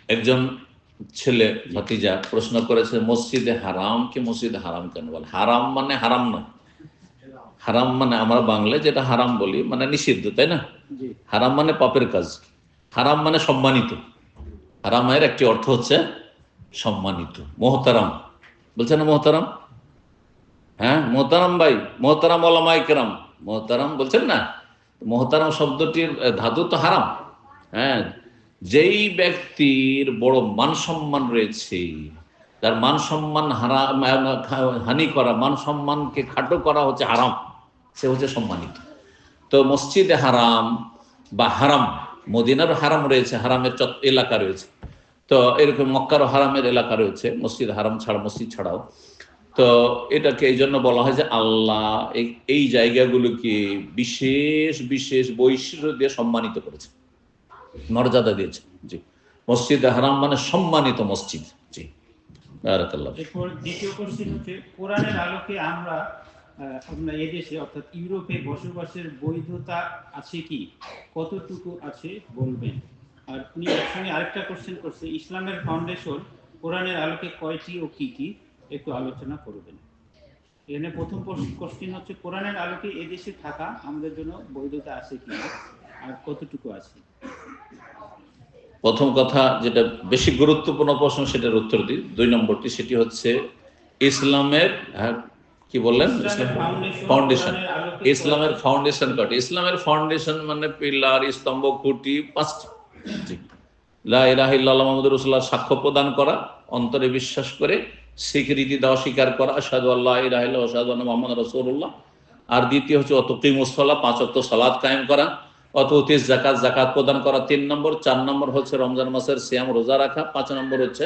একজন ছেলে ভাতিজা প্রশ্ন করেছে, মসজিদে হারাম কি মসজিদে হারাম কেন বলে? হারাম মানে হারাম নয়, হারাম মানে আমরা বাংলায় যেটা হারাম বলি মানে নিষিদ্ধ, তাই না? হারাম মানে পাপের কাজ, হারাম মানে সম্মানিত। হারামের একটি অর্থ হচ্ছে সম্মানিত, মোহতারাম। বলছে না মোহতারাম? হ্যাঁ মোহতারাম ভাই, মোহতারাম ওলামায়ে কেরাম, মোহতারাম বলছেন না? মোহতারাম শব্দটির ধাতু তো হারাম। হ্যাঁ, যেই ব্যক্তির বড় মান সম্মান রয়েছে, তার মান সম্মান হানি করা, মান সম্মানকে খাটো করা হচ্ছে হারাম, সে হচ্ছে সম্মানিত। তো মসজিদে হারাম বা হারাম, মদিনার হারাম রয়েছে, হারামের এলাকা রয়েছে, তো এরকম মক্কারও হারামের এলাকা রয়েছে, মসজিদ হারাম ছাড়া, মসজিদ ছাড়াও। তো এটাকে এই জন্য বলা হয় যে আল্লাহ এই জায়গাগুলোকে বিশেষ বিশেষ বৈশিষ্ট্য দিয়ে সম্মানিত করেছে, মর্যাদা দিয়েছে। জি, মসজিদে হারাম মানে সম্মানিত মসজিদ। জি, বারাকাল্লাহ। এরপর দ্বিতীয় কোশ্চেন হচ্ছে, কোরআনের আলোকে আমরা আমরা এদেশে অর্থাৎ ইউরোপে বসবাসের বৈধতা আছে কি, কতটুকু আছে বলবেন? আর উনি একসঙ্গে আরেকটা কোশ্চেন করছে, ইসলামের ফাউন্ডেশন কোরআনের আলোকে কয়টি ও কি কি, একটু আলোচনা করবেন। এখানে প্রথম কোশ্চেন হচ্ছে, কোরআনের আলোকে এদেশে থাকা আমাদের জন্য বৈধতা আছে কি আর কতটুকু আছে। প্রথম কথা যেটা বেশি গুরুত্বপূর্ণ প্রশ্ন, সেটার উত্তর দিই। 2 নম্বরটি সেটি হচ্ছে ইসলামের, হ্যাঁ কি বললেন, ইসলাম ফাউন্ডেশন। ইসলামের ফাউন্ডেশন কয়টি? ইসলামের ফাউন্ডেশন মানে পিলার, স্তম্ভ, খুঁটি 5টি। জি, লা ইলাহা ইল্লাল্লাহ মুহাম্মাদুর রাসূলুল্লাহ, সাক্ষ্য প্রদান করা, অন্তরে বিশ্বাস করে স্বীকৃতি দেওয়া, স্বীকার করা, আশহাদু আল্লা ইলাহা ইল্লাল্লাহ ওয়া আশহাদু আন্না মুহাম্মাদার রাসূলুল্লাহ। আর দ্বিতীয় হচ্ছে অতকিমুস সালাহ, 5 ওয়াক্ত সালাত কায়েম করা, অতউতিস যাকাত, যাকাত প্রদান করা 3 নম্বর। 4 নম্বর হচ্ছে রমজান মাসের সিয়াম, রোজা রাখা। 5 নম্বর হচ্ছে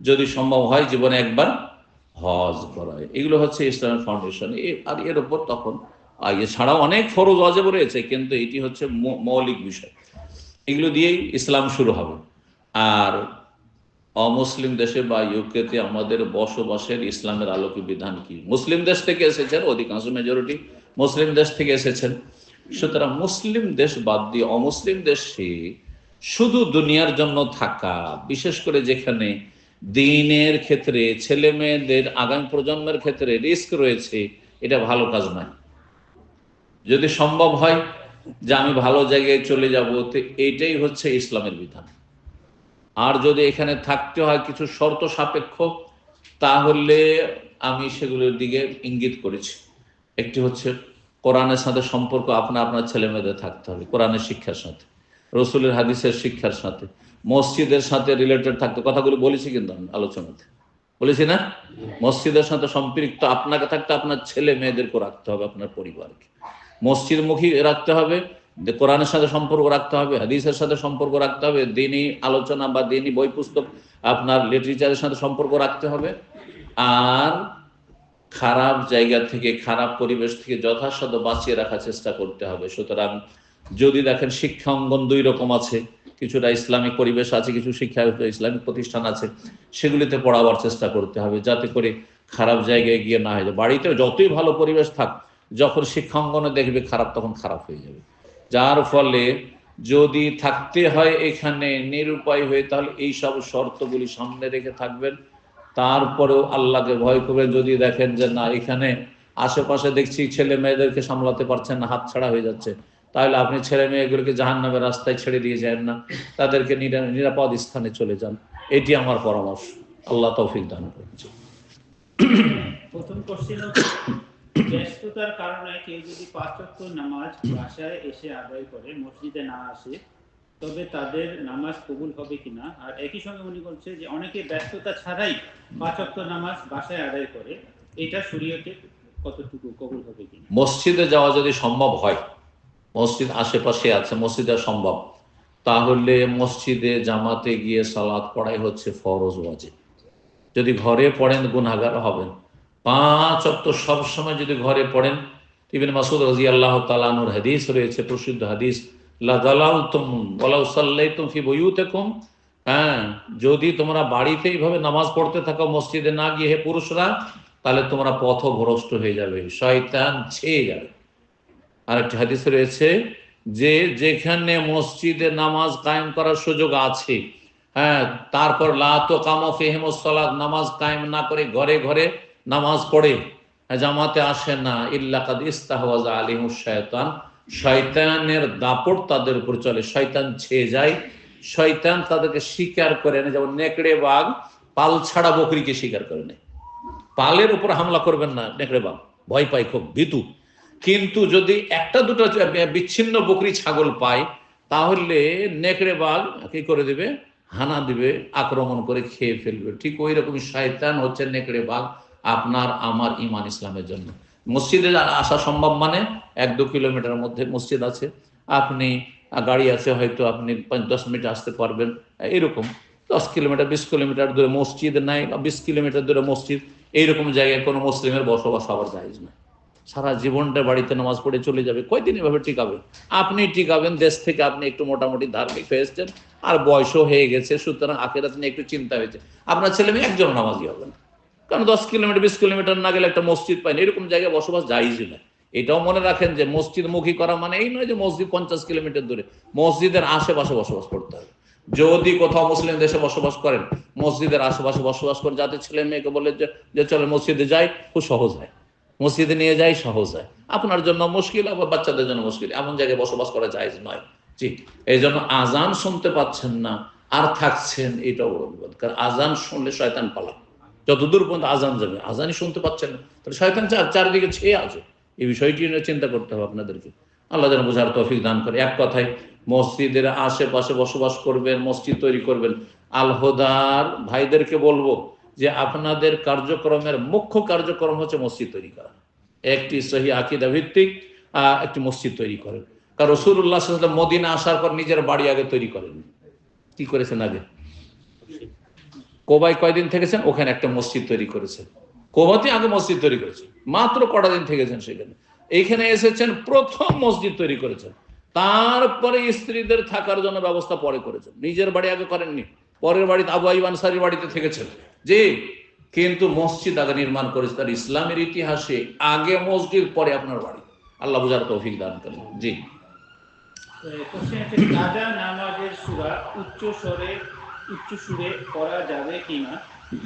যদি সম্ভব হয় জীবনে একবার হজ করা। এগুলো হচ্ছে ইসলামের ফাউন্ডেশন। আর এর উপর তখন এছাড়াও অনেক ফরজ ওয়াজিব রয়েছে, কিন্তু এটি হচ্ছে মৌলিক বিষয়। এগুলো দিয়েই ইসলাম শুরু হবে। আর অমুসলিম দেশে বা ইউকেতে আমাদের বসবাসের ইসলামের আলোকে বিধান কি? মুসলিম দেশ থেকে এসেছেন, অধিকাংশ মেজরিটি মুসলিম দেশ থেকে এসেছেন। সুতরাং মুসলিম দেশ বাদ দিয়ে অমুসলিম দেশে শুধু দুনিয়ার জন্য থাকা, বিশেষ করে যেখানে দিনের ক্ষেত্রে ছেলে মেয়েদের আগামী প্রজন্মের ক্ষেত্রে রিস্ক রয়েছে, এটা ভালো কাজ নয়। যদি সম্ভব হয় যে আমি ভালো জায়গায় চলে যাব, তো এইটাই হচ্ছে ইসলামের বিধান। আর যদি এখানে থাকতে হয় কিছু শর্ত সাপেক্ষ, তাহলে আমি সেগুলোর দিকে ইঙ্গিত করেছি। একটি হচ্ছে কোরআনের সাথে সম্পর্ক আপনার ছেলে মেয়েদের থাকতে হবে, কোরআনের শিক্ষার সাথে, রসুলের হাদিসের শিক্ষার সাথে, মসজিদের সাথে রিলেটেড থাকতে। কথাগুলো বলেছি কিন্তু আমি আলোচনাতে, বলেছি না? মসজিদের সাথে সম্পৃক্ত আপনাকে থাকতে, আপনার ছেলে মেয়েদেরকে রাখতে হবে, আপনার পরিবারকে মসজিদমুখী রাখতে হবে, কোরআনের সাথে সম্পর্ক রাখতে হবে, হাদিসের সাথে সম্পর্ক রাখতে হবে, দিনই আলোচনা বা দিনই বই পুস্তক আপনার লিটারেচারের সাথে সম্পর্ক রাখতে হবে। আর খারাপ জায়গা থেকে, খারাপ পরিবেশ থেকে যথাসাধ্য বাঁচিয়ে রাখার চেষ্টা করতে হবে। সুতরাং যদি দেখেন শিক্ষা অঙ্গন 2 রকম আছে, কিছুটা ইসলামিক পরিবেশ আছে, কিছু শিক্ষা ইসলামিক প্রতিষ্ঠান আছে, সেগুলিতে পড়াবার চেষ্টা করতে হবে, যাতে করে খারাপ জায়গায় গিয়ে না হয়ে যায়। বাড়িতে যতই ভালো পরিবেশ থাক, যখন শিক্ষা অঙ্গনে দেখবে খারাপ, তখন খারাপ হয়ে যাবে। যার ফলে যদি থাকতে হয় এখানে নিরুপায় হয়ে, তাহলে এই সব শর্তগুলি সামনে রেখে থাকবেন। তারপরেও আল্লাহকে ভয় করবেন। যদি দেখেন যে না, এখানে আশেপাশে দেখছি ছেলে মেয়েদেরকে সামলাতে পারছেন না, হাতছাড়া হয়ে যাচ্ছে, তাহলে আপনি ছেলে মেয়েগুলোকে জাহান্নামের রাস্তায় ছেড়ে দিয়ে যান না, তাদেরকে নিরাপদ স্থানে চলে যান। এটি আমার পরামর্শ। আল্লাহ তৌফিক দান করছে। প্রথম কোশ্চেন হচ্ছে, ব্যস্ততার কারণে কেউ যদি 5 ওয়াক্ত নামাজ বাসায় এসে আদায় করে, মসজিদে না আসে, তবে তাদের নামাজ কবুল হবে কিনা? আর একই সঙ্গে উনি বলছে যে অনেকে ব্যস্ততা ছাড়াই 5 ওয়াক্ত নামাজ বাসায় আদায় করে, এটা শরীয়তে কতটুকু কবুল হবে কিনা। মসজিদে যাওয়া যদি সম্ভব হয়, মসজিদ আশেপাশে আছে, মসজিদে সম্ভব, তাহলে মসজিদে জামাতে গিয়ে সালাত পড়াই হচ্ছে ফরজ ওয়াজিব। যদি ঘরে পড়েন গুনাহগার হবেন। 5 ওয়াক্ত সবসময় যদি ঘরে পড়েন, ইবনে মাসউদ রাদিয়াল্লাহু তাআলা আনহুর হাদিস রয়েছে, প্রসিদ্ধ হাদিস, লা দালালতুম ওয়ালাউ সাল্লাইতুম ফি বুয়ুতিকুম। হ্যাঁ, যদি তোমরা বাড়িতে এইভাবে নামাজ পড়তে থাকো, মসজিদে না গিয়ে, হে পুরুষরা, তাহলে তোমরা পথভ্রষ্ট হয়ে যাবে, শয়তান ছেয়ে যাবে। আরেকটি হাদিস রয়েছে যে যেখানে মসজিদে নামাজ কায়েম করার সুযোগ আছে, হ্যাঁ, তারপর লা তুকামু ফিহিমুস সালাত, নামাজ কায়েম না করে ঘরে ঘরে নামাজ পড়ে, জামাতে আসে না, ইল্লা কাদ ইস্তাহওয়াজা আলাইহিমুশ শায়তান, শয়তানের দাপট তাদের উপর চলে, শয়তান ছেয়ে যায়, শয়তান তাদেরকে শিকার করে নেয়। যেমন নেকড়ে বাঘ পাল ছাড়া বকরিকে শিকার করে নেয়। পালের উপর হামলা করবেন না, নেকড়ে বাঘ ভয় পায়, খুব ভীতু। কিন্তু যদি একটা দুটো বিচ্ছিন্ন বকরি ছাগল পায়, তাহলে নেকড়ে বাঘ কি করে দিবে, হানা দিবে, আক্রমণ করে খেয়ে ফেলবে। ঠিক ওই রকম শয়তান হচ্ছে নেকড়ে বাঘ আপনার আমার ইমান ইসলামের জন্য। মসজিদে আসা সম্ভব মানে 1-2 কিলোমিটারের মধ্যে মসজিদ আছে, আপনি গাড়ি আছে, হয়তো আপনি 5-10 মিনিট আসতে পারবেন, এরকম 10 কিলোমিটার 20 কিলোমিটার দূরে মসজিদ নাই, 20 কিলোমিটার দূরে মসজিদ, এইরকম জায়গায় কোনো মুসলিমের বসবাস হওয়ার জায়েজ না। সারা জীবনটা বাড়িতে নামাজ পড়ে চলে যাবে, কয়দিন এভাবে টিকাবে? আপনি টিকাবেন, দেশ থেকে আপনি একটু মোটামুটি ধার্মিক হয়ে এসছেন, আর বয়সও হয়ে গেছে, সুতরাং আখিরাত নিয়ে একটু চিন্তা হয়েছে। আপনার ছেলে মেয়ে একজন নামাজি হবে না, কারণ 10 কিলোমিটার 20 কিলোমিটার না গেলে একটা মসজিদ পায়নি, এরকম জায়গায় বসবাস জায়েজই না। এটাও মনে রাখেন যে মসজিদমুখী করা মানে এই নয় যে মসজিদ 50 কিলোমিটার দূরে, মসজিদের আশেপাশে বসবাস করতে হবে। যদি কোথাও মুসলিম দেশে বসবাস করেন, মসজিদের আশেপাশে বসবাস করেন, যাতে ছেলে মেয়েকে বলে যে চলে মসজিদে যাই, খুব সহজ হয়, মসজিদে নিয়ে যাই সহজ হয়। আপনার জন্য মুশকিল, আবার বাচ্চাদের জন্য মুশকিল, এমন জায়গায় বসবাস করা জায়েজ নয়। জি, এই জন্য আজান শুনতে পাচ্ছেন না আর থাকছেন, এটাও বড় বিপদ। কারণ আজান শুনলে শয়তান পালায়, যতদূর পর্যন্ত আজান যাবে, আজানই শুনতে পাচ্ছেন না, তাহলে শয়তান চারিদিকে ছেয়ে আছে। এই বিষয়টি নিয়ে চিন্তা করতে হবে আপনাদেরকে। আল্লাহ যেন বোঝার তৌফিক দান করে। এক কথায়, মসজিদের আশেপাশে বসবাস করবেন, মসজিদ তৈরি করবেন। আল হুদার ভাইদেরকে বলবো যে আপনাদের কার্যক্রমের মুখ্য কার্যক্রম হচ্ছে মসজিদ তৈরি করা, একটি সহি আকীদা ভিত্তিক একটি মসজিদ তৈরি করেন। কারণ রাসূলুল্লাহ সাল্লাল্লাহু আলাইহি ওয়াসাল্লাম মদিনা আসার পর নিজের বাড়ি আগে তৈরি করেন। কি করেছেন? আগে কোবায় কয়দিন থেকেছেন, ওখানে একটা মসজিদ তৈরি করেছেন। কোবাতে আগে মসজিদ তৈরি করেছেন, মাত্র কটা দিন থেকেছেন সেখানে। এইখানে এসেছেন, প্রথম মসজিদ তৈরি করেছেন, তারপরে স্ত্রীদের থাকার জন্য ব্যবস্থা পরে করেছেন। নিজের বাড়ি আগে করেননি, পরের বাড়িতে আবু আইয়ুব আনসারীর বাড়িতে থেকেছেন, জি, কিন্তু মসজিদ আগে নির্মাণ করেছে। তার ইসলামের ইতিহাসে আগে মসজিদ, পরে আপনার বাড়ি। আল্লাহ বুঝার তৌফিক দান করেন। জি, কোশ্চেন হচ্ছে কাজা নামাজের সূরা উচ্চ সুরে পড়া যাবে কিনা?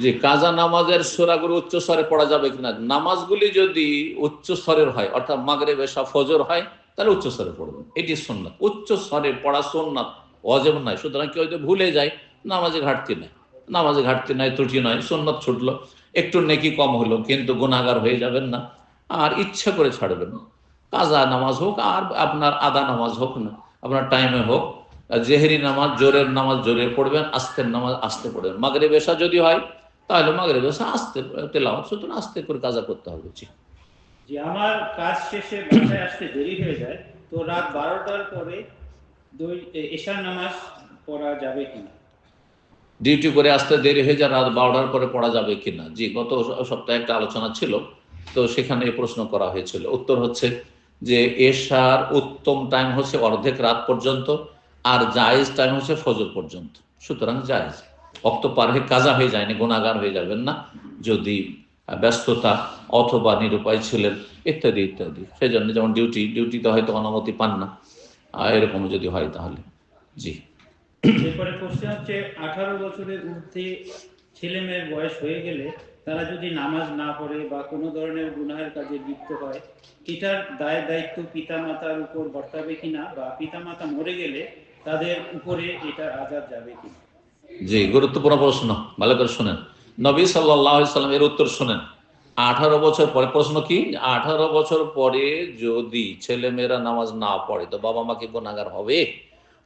যে কাজা নামাজের সূরাগুলো উচ্চ স্বরে পড়া যাবে কিনা? নামাজগুলি যদি উচ্চ স্বরের হয়, অর্থাৎ মাগরিব এশা ফজর হয়, তাহলে উচ্চ স্বরে পড়বেন, এটি সুন্নাত। উচ্চ স্বরে পড়া সুন্নাত, ওয়াজিব নয়। সুতরাং কেউ যদি ভুলে যায়, নামাজে ঘাটতি নাই, নামাজে ঘাটতি নাই, ত্রুটি নয়, সুন্নাত ছুটলো, একটু নেকি কম হলো, কিন্তু গুনাহগার হয়ে যাবেন না, আর ইচ্ছা করে ছাড়বেন না। কাজা নামাজ হোক আর আপনার আদা নামাজ হোক না, আপনার টাইমে হোক, জেহেরি নামাজ জোরের নামাজ জোরে পড়বেন, আস্তের নামাজ আস্তে পড়বেন। মাগরিব এশা যদি হয়, তাহলে মাগরিব এশা আস্তে তেলাওয়াত, সুতরাং আস্তে করে কাজা করতে হবে। যে আমার কাজ শেষে বাসায় আসতে দেরি হয়ে যায়, তো রাত 12টার পরে এশার নামাজ পড়া যাবে কিনা? ডিউটি করে আসতে দেরি হয়ে যায়, রাত 12টার পরে পড়া যাবে কিনা? জি, গত সপ্তাহে একটা আলোচনা ছিল, তো সেখানে এই প্রশ্ন করা হয়েছিল। উত্তর হচ্ছে যে এশার উত্তম টাইম হচ্ছে অর্ধেক রাত পর্যন্ত, আর জায়েজ টাইম হচ্ছে ফজর পর্যন্ত। সুতরাং জায়েজ, অক্ত পার হয়ে কাজা হয়ে যায়নি, গুনাহগার হয়ে যাবেন না, যদি ব্যস্ততা অথবা নিরুপায় ছিলেন ইত্যাদি ইত্যাদি, সেই জন্য। যেমন ডিউটিতে হয়তো অনুমতি পান না, এরকম যদি হয় তাহলে। জি, এরপরে কোশ্চেন হচ্ছে 18 বছরের ঊর্ধ্বে ছেলে মেয়ের বয়স হয়ে গেলে তারা যদি নামাজ না পড়ে বা কোনো ধরনের গুনাহের কাজে লিপ্ত হয়, এটার দায়িত্ব পিতামাতার উপর বর্তাবে কিনা, বা পিতামাতা মরে গেলে তাদের উপরে এটা আযাব যাবে কিনা? জি, গুরুত্বপূর্ণ প্রশ্ন, ভালো করে শুনেন। নবী সাল্লাল্লাহু আলাইহি সাল্লাম এর উত্তর শুনেন। 18 বছর পরে, প্রশ্ন কি? 18 বছর পরে যদি ছেলে মেয়েরা নামাজ না পড়ে, তো বাবা মা কি গুনাহগার হবে?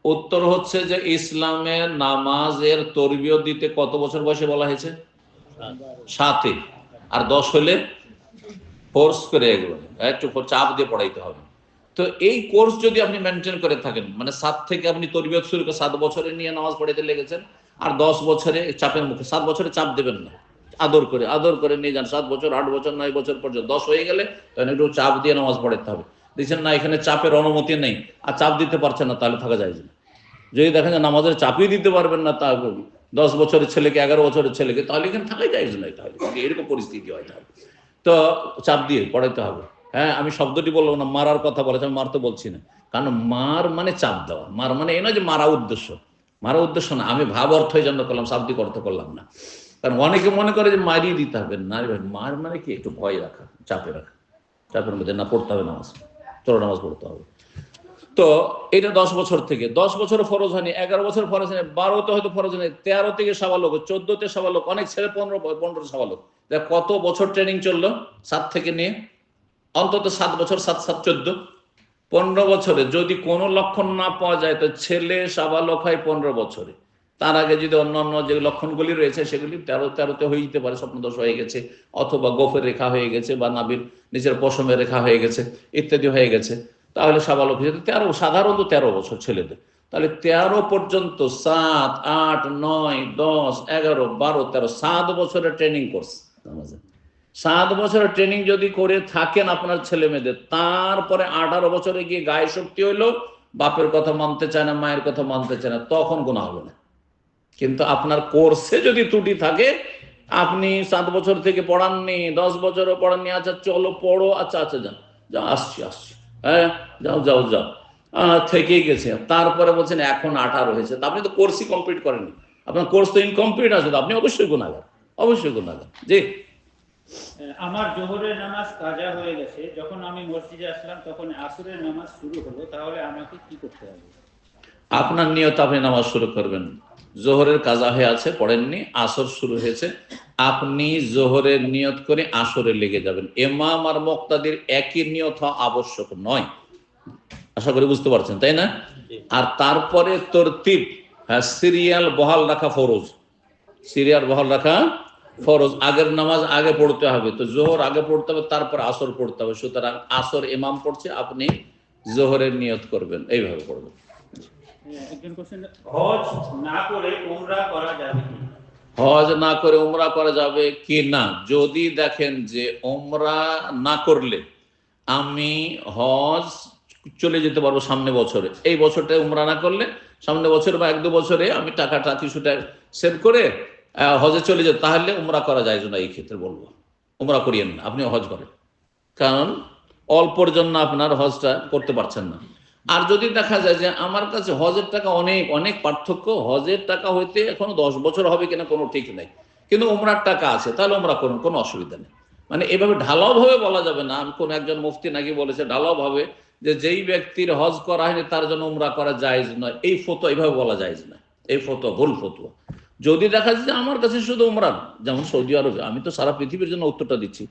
উত্তর হচ্ছে যে ইসলামের নামাজের তরবিয়ত দিতে কত বছর বয়সে বলা হয়েছে? 7। আর 10 হলে ফোর্স করে, এগুলো একটু চাপ দিয়ে পড়াইতে হবে। তো এই কোর্স যদি আপনি মেনটেন করে থাকেন, মানে 7 থেকে আপনি তরবিয়ত শুরু করে 7 বছরে নিয়ে নামাজ পড়াইতে লেগেছেন, আর 10 বছরে চাপের মুখে, 7 বছরে চাপ দেবেন না, আদর করে নিয়ে যান। 7 বছর 8 বছর 9 বছর পর্যন্ত, 10 হয়ে গেলে তখন একটু চাপ দিয়ে নামাজ পড়াইতে হবে। দেখছেন না এখানে চাপের অনুমতি নেই, আর চাপ দিতে পারছেন না, তাহলে থাকা যায় না। যদি দেখেন যে নামাজের চাপই দিতে পারবেন না, তা 10 বছরের ছেলেকে 11 বছরের ছেলেকে, তাহলে এখানে থাকাই যায় না। তাহলে এরকম পরিস্থিতি হয়, তাহলে তো চাপ দিয়ে পড়াইতে হবে। হ্যাঁ, আমি শব্দটি বলবো না, মারার কথা বলেছে, আমি মারতে বলছি না, কারণ মার মানে চাপ দেওয়া, মার মানে এই নয় যে মারা উদ্দেশ্য। মারার উদ্দেশ্য না, আমি ভাব অর্থই জন্য করলাম, শাব্দিক অর্থ করলাম না। কারণ অনেকে মনে করে যে মারিয়ে দিতে হবে, না রে ভাই, মার মানে কি একটু ভয় রাখা, চাপে রাখা, চাপের মধ্যে না পড়তে হবে নামাজ, চলো নামাজ পড়তে হবে। তো এটা 10 বছর থেকে, 10 বছর ফরজ হয়নি, 11 বছর ফরজ হয়নি, 12তে হয়তো ফরজ হয়নি, 13 থেকে সাবালক, 14তে সাবালক, অনেক ছেলে 15 সাবালক। দেখ কত বছর ট্রেনিং চললো, 7 থেকে নিয়ে অন্তত 7 বছর, 7 7 14, 15 বছরে যদি কোনো লক্ষণ না পাওয়া যায় তো ছেলে সাবালক হয় 15 বছরে। তার আগে যদি অন্যান্য যে লক্ষণগুলি রয়েছে সেগুলি 13তে হয়ে যেতে পারে, স্বপ্নদোষ হয়ে গেছে, অথবা গোফের রেখা হয়ে গেছে, বা নাভির নিচের পশমের রেখা হয়ে গেছে, ইত্যাদি হয়ে গেছে, তাহলে সাবালক হয়ে যেতে 13, সাধারণত 13 বছর ছেলেদের। তাহলে 13 পর্যন্ত 7 8 9 10 11 12 13, 7 বছরের ট্রেনিং কোর্স নামাজে। 7 বছরের ট্রেনিং যদি করে থাকেন আপনার ছেলে মেয়েদের, তারপরে 18 বছরে গিয়ে গায়ে শক্তি হইলো, বাপের কথা মানতে চায় না, মায়ের কথা মানতে চায় না, তখন গুনাহ হবে না। কিন্তু আপনার কোর্সে যদি ত্রুটি থাকে, আপনি 7 বছর থেকে পড়াননি, 10 বছরও পড়াননি, আচ্ছা চলো পড়ো, আচ্ছা আচ্ছা যান, যাও আসছি, হ্যাঁ যাও যাও যাও, থেকেই গেছে, তারপরে বলছেন এখন 18 হয়েছে, তা আপনি তো কোর্সই কমপ্লিট করেননি, আপনার কোর্স তো ইনকমপ্লিট আছে, তো আপনি অবশ্যই গুনাহগার, অবশ্যই গুনাহগার। জি। আমার জোহরের নামাজ কাজা হয়ে গেছে, যখন আমি মসজিদে আসলাম তখন আসরের নামাজ শুরু হলো, তাহলে আমাকে কি করতে হবে? আপনার নিয়ত, আপনি নামাজ শুরু করবেন। জোহরের কাজা হয়ে আছে, পড়েননি, আসর শুরু হয়েছে, আপনি জোহরের নিয়ত করে আসরে লেগে যাবেন। ইমাম আর মুক্তাদির একই নিয়ত হওয়া আবশ্যক নয়, আশা করি বুঝতে পারছেন, তাই না? আর তারপরে তরতিব, হ্যাঁ, সিরিয়াল বহাল রাখা ফরজ, সিরিয়াল বহাল রাখা ফরজ। আগের নামাজ আগে পড়তে হবে, তো জোহর আগে পড়তে হবে, তারপর আসর পড়তে হবে। সুতরাং আসর ইমাম পড়ছে, আপনি জোহরের নিয়ত করবেন, এইভাবে পড়বেন। একজন কোশ্চেন, হজ না করে উমরা করা যাবে কি? হজ না করে উমরা করা যাবে কি না, যদি দেখেন যে উমরা না করলে আমি হজ চলে যেতে পারবো সামনে বছরে, এই বছরটা উমরা না করলে সামনে বছর বা 1-2 বছরে আমি টাকাটা কিছুটা সেভ করে হজে চলে যেত, তাহলে উমরা করা যায় না। এই ক্ষেত্রে বলবো উমরা করিয়েন না, আপনি হজ করেন, কারণ অল্পর জন্য আপনার হজটা করতে পারছেন না। আর যদি দেখা যায় যে আমার কাছে হজের টাকা অনেক অনেক পার্থক্য, হজের টাকা হইতে এখনো 10 বছর হবে কিনা কোনো ঠিক নেই, কিন্তু উমরার টাকা আছে, তাহলে উমরা করুন, কোনো অসুবিধা নেই। মানে এভাবে ঢালাও ভাবে বলা যাবে না। কোন একজন মুফতি নাকি বলেছে ঢালাও ভাবে যে যেই ব্যক্তির হজ করা হয়নি তার জন্য উমরা করা জায়েজ নয়, এই ফতোয়া এইভাবে বলা জায়েজ না, এই ফতোয়া ভুল ফতোয়া। যদি দেখা যায় যে আমার কাছে শুধু উমরা, যেমন সৌদি আরবে, আমি তো সারা পৃথিবীর জন্য উত্তরটা দিচ্ছি,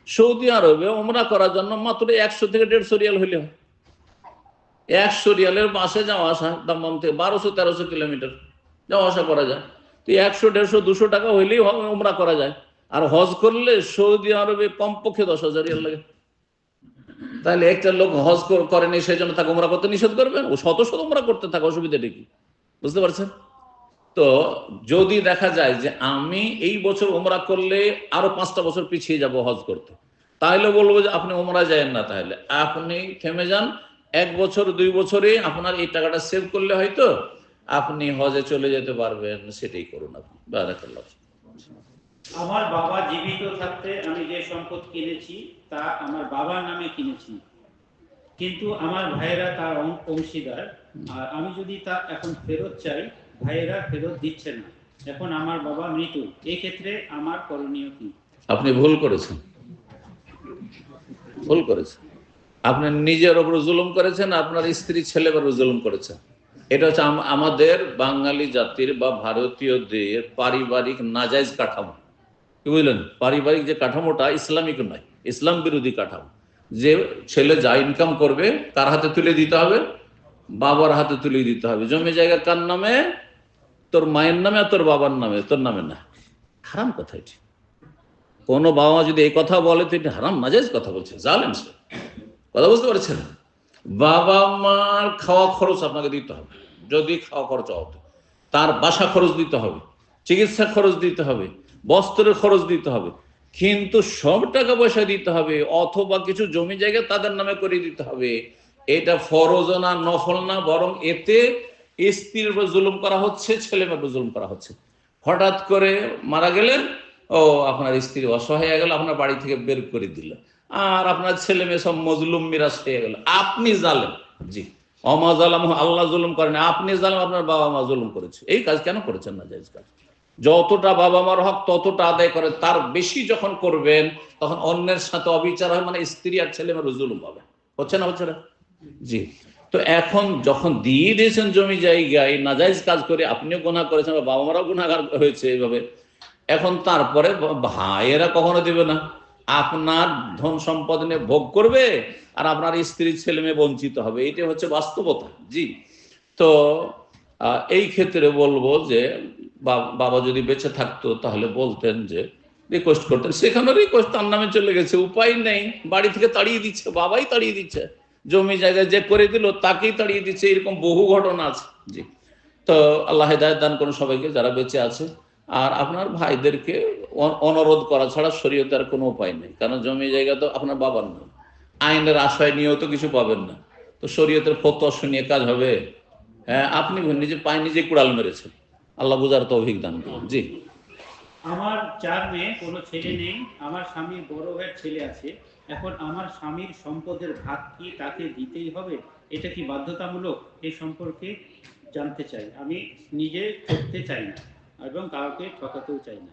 সৌদি আরবে উমরা করার জন্য মাত্র 100 থেকে 150 রিয়াল হইলে হয়। 100 রিয়ালের বাসে যাওয়া আসা, দাম্মাম থেকে 1200-1300 কিলোমিটার যাওয়া আসা করা যায়। তো 100, 150, 200 টাকা হইলেই উমরা করা যায়। আর হজ করলে সৌদি আরবে কমপক্ষে 10,000 রিয়াল লাগে। তাহলে একটা লোক হজ করেনি, সেই জন্য তাকে উমরা করতে নিষেধ করবেন? ও শত শত উমরা করতে থাকে, অসুবিধাটা কি? বুঝতে পারছেন? তো যদি দেখা যায় যে আমি এই বছর উমরা করলে আরো 5টা বছর পিছিয়ে যাব হজ করতে, তাহলে বলবো যে আপনি উমরা যায়েন না, তাহলে আপনি থেমে যান। 1 বছর 2 বছরে আপনার এই টাকাটা সেভ করলে হয়তো আপনি হজে চলে যেতে পারবেন, সেটাই করুন আপনি। বারাকাল্লাহ। আমার বাবা জীবিত থাকতে আমি যে সম্পদ কিনেছি তা আমার বাবার নামে কিনেছি, কিন্তু আমার ভাইয়েরা তার অংশীদার, আর আমি যদি তা এখন ফেরত চাই, ভাইয়েরা ফেরত দিচ্ছে না। এখন আমার বাবা মৃত, এই ক্ষেত্রে আমার করণীয় কি? আপনি ভুল করেছেন, ভুল করেছেন। আপনি নিজের ওপর জুলুম করেছেন, আপনার স্ত্রী ছেলের উপর জুলুম করেছেন। এটা হচ্ছে আমাদের বাঙালি জাতির বা ভারতীয়দের পারিবারিক নাজাইজ কাঠামো। কি বুঝলেন? পারিবারিক যে কাঠামোটা ইসলামিক নয়, ইসলাম বিরোধী কাঠামো। যে ছেলে যা ইনকাম করবে কার হাতে তুলে দিতে হবে? বাবার হাতে তুলে দিতে হবে। জমি জায়গা কার নামে? তোর মায়ের নামে আর তোর বাবার নামে, তোর নামে না। হারাম কথা এটি। কোনো বাবা মা যদি এই কথা বলে তো এটি হারাম নাজাইজ কথা বলছে, জালেম সে। কথা বুঝতে পারছেন? বাবা মার খাওয়া খরচ আপনাকে দিতে হবে, যদি খাওয়া খরচ হতো, তার বাসা খরচ দিতে হবে, চিকিৎসা খরচ দিতে হবে, বস্ত্রের খরচ দিতে হবে, কিন্তু সব টাকা পয়সা দিতে হবে, অথবা কিছু জমি জায়গা তাদের নামে করে দিতে হবে। এটা ফরজ না, নফল না, বরং এতে স্ত্রীর উপর জুলুম করা হচ্ছে, ছেলের উপর জুলুম করা হচ্ছে। হঠাৎ করে মারা গেলেন, ও আপনার স্ত্রী অসহায় হয়ে গেল, আপনার বাড়ি থেকে বের করে দিল, আর আপনার ছেলে মেয়ে সব মজলুম মিরাজ হয়ে গেল, আপনি জালেম। জি, অমা জালাম, আল্লাহ জুলুম করেন, আপনি জালেম, আপনার বাবা মা জুলুম করেছে। এই কাজ কেন করেছেন? না জায়েজ কাজ। যতটা বাবা মার হক ততটা আদায় করে, তার বেশি যখন করবেন তখন অন্যের সাথে অবিচার হয়, মানে স্ত্রী আর ছেলে মেয়ের জুলুম হবে। হচ্ছে না, হচ্ছে না? জি। তো এখন যখন দিয়ে দিয়েছেন জমি জায়গায় নাজায়েজ কাজ করে, আপনিও গুনাহ করেছেন, বাবা মারাও গুনাহগার হয়েছে এইভাবে, এখন তারপরে ভাইয়েরা কখনো দেবে না, আপনার ধন সম্পদ নিয়ে ভোগ করবে আর আপনার স্ত্রী ছেলে মেয়ে বঞ্চিত হবে। এইটাই হচ্ছে বাস্তবতা। জি। তো এই ক্ষেত্রে বলবো যে বাবা যদি বেঁচে থাকতো তাহলে বলতেন, যে রিকোয়েস্ট করতেন, সেখানে রিকোয়েস্ট তার নামে চলে গেছে, উপায় নেই, বাড়ি থেকে তাড়িয়ে দিচ্ছে, বাবাই তাড়িয়ে দিচ্ছে, জমি জায়গায় যে করে দিল তাকেই তাড়িয়ে দিচ্ছে, এরকম বহু ঘটনা আছে। জি। তো আল্লাহ হেদায়েত দান করুন সবাইকে যারা বেঁচে আছে। আর আপনার ভাইদেরকে অনুরোধ করা ছাড়া শরীয়তে আর কোনো উপায় নেই, কারণ জমি জায়গা তো আপনার বাবার না, আইনের আশ্রয় নিয়েও তো কিছু পাবেন না। তো শরীয়তের ফতোয়া শুনিয়ে কাজ হবে? হ্যাঁ, আপনি নিজে পায়ে নিজে কুড়াল মেরেছেন। আল্লাহ বুঝার তৌফিক দান করুন। জি। আমার 4 মেয়ে, কোনো ছেলে নেই। আমার স্বামীর বড় ভাইয়ের ছেলে আছে। এখন আমার স্বামীর সম্পদের ভাগ কি তাকে দিতেই হবে? এটা কি বাধ্যতামূলক? এই সম্পর্কে জানতে চাই। আমি নিজে করতে চাই না এবং কাউকে ঠকাতেও চাই না।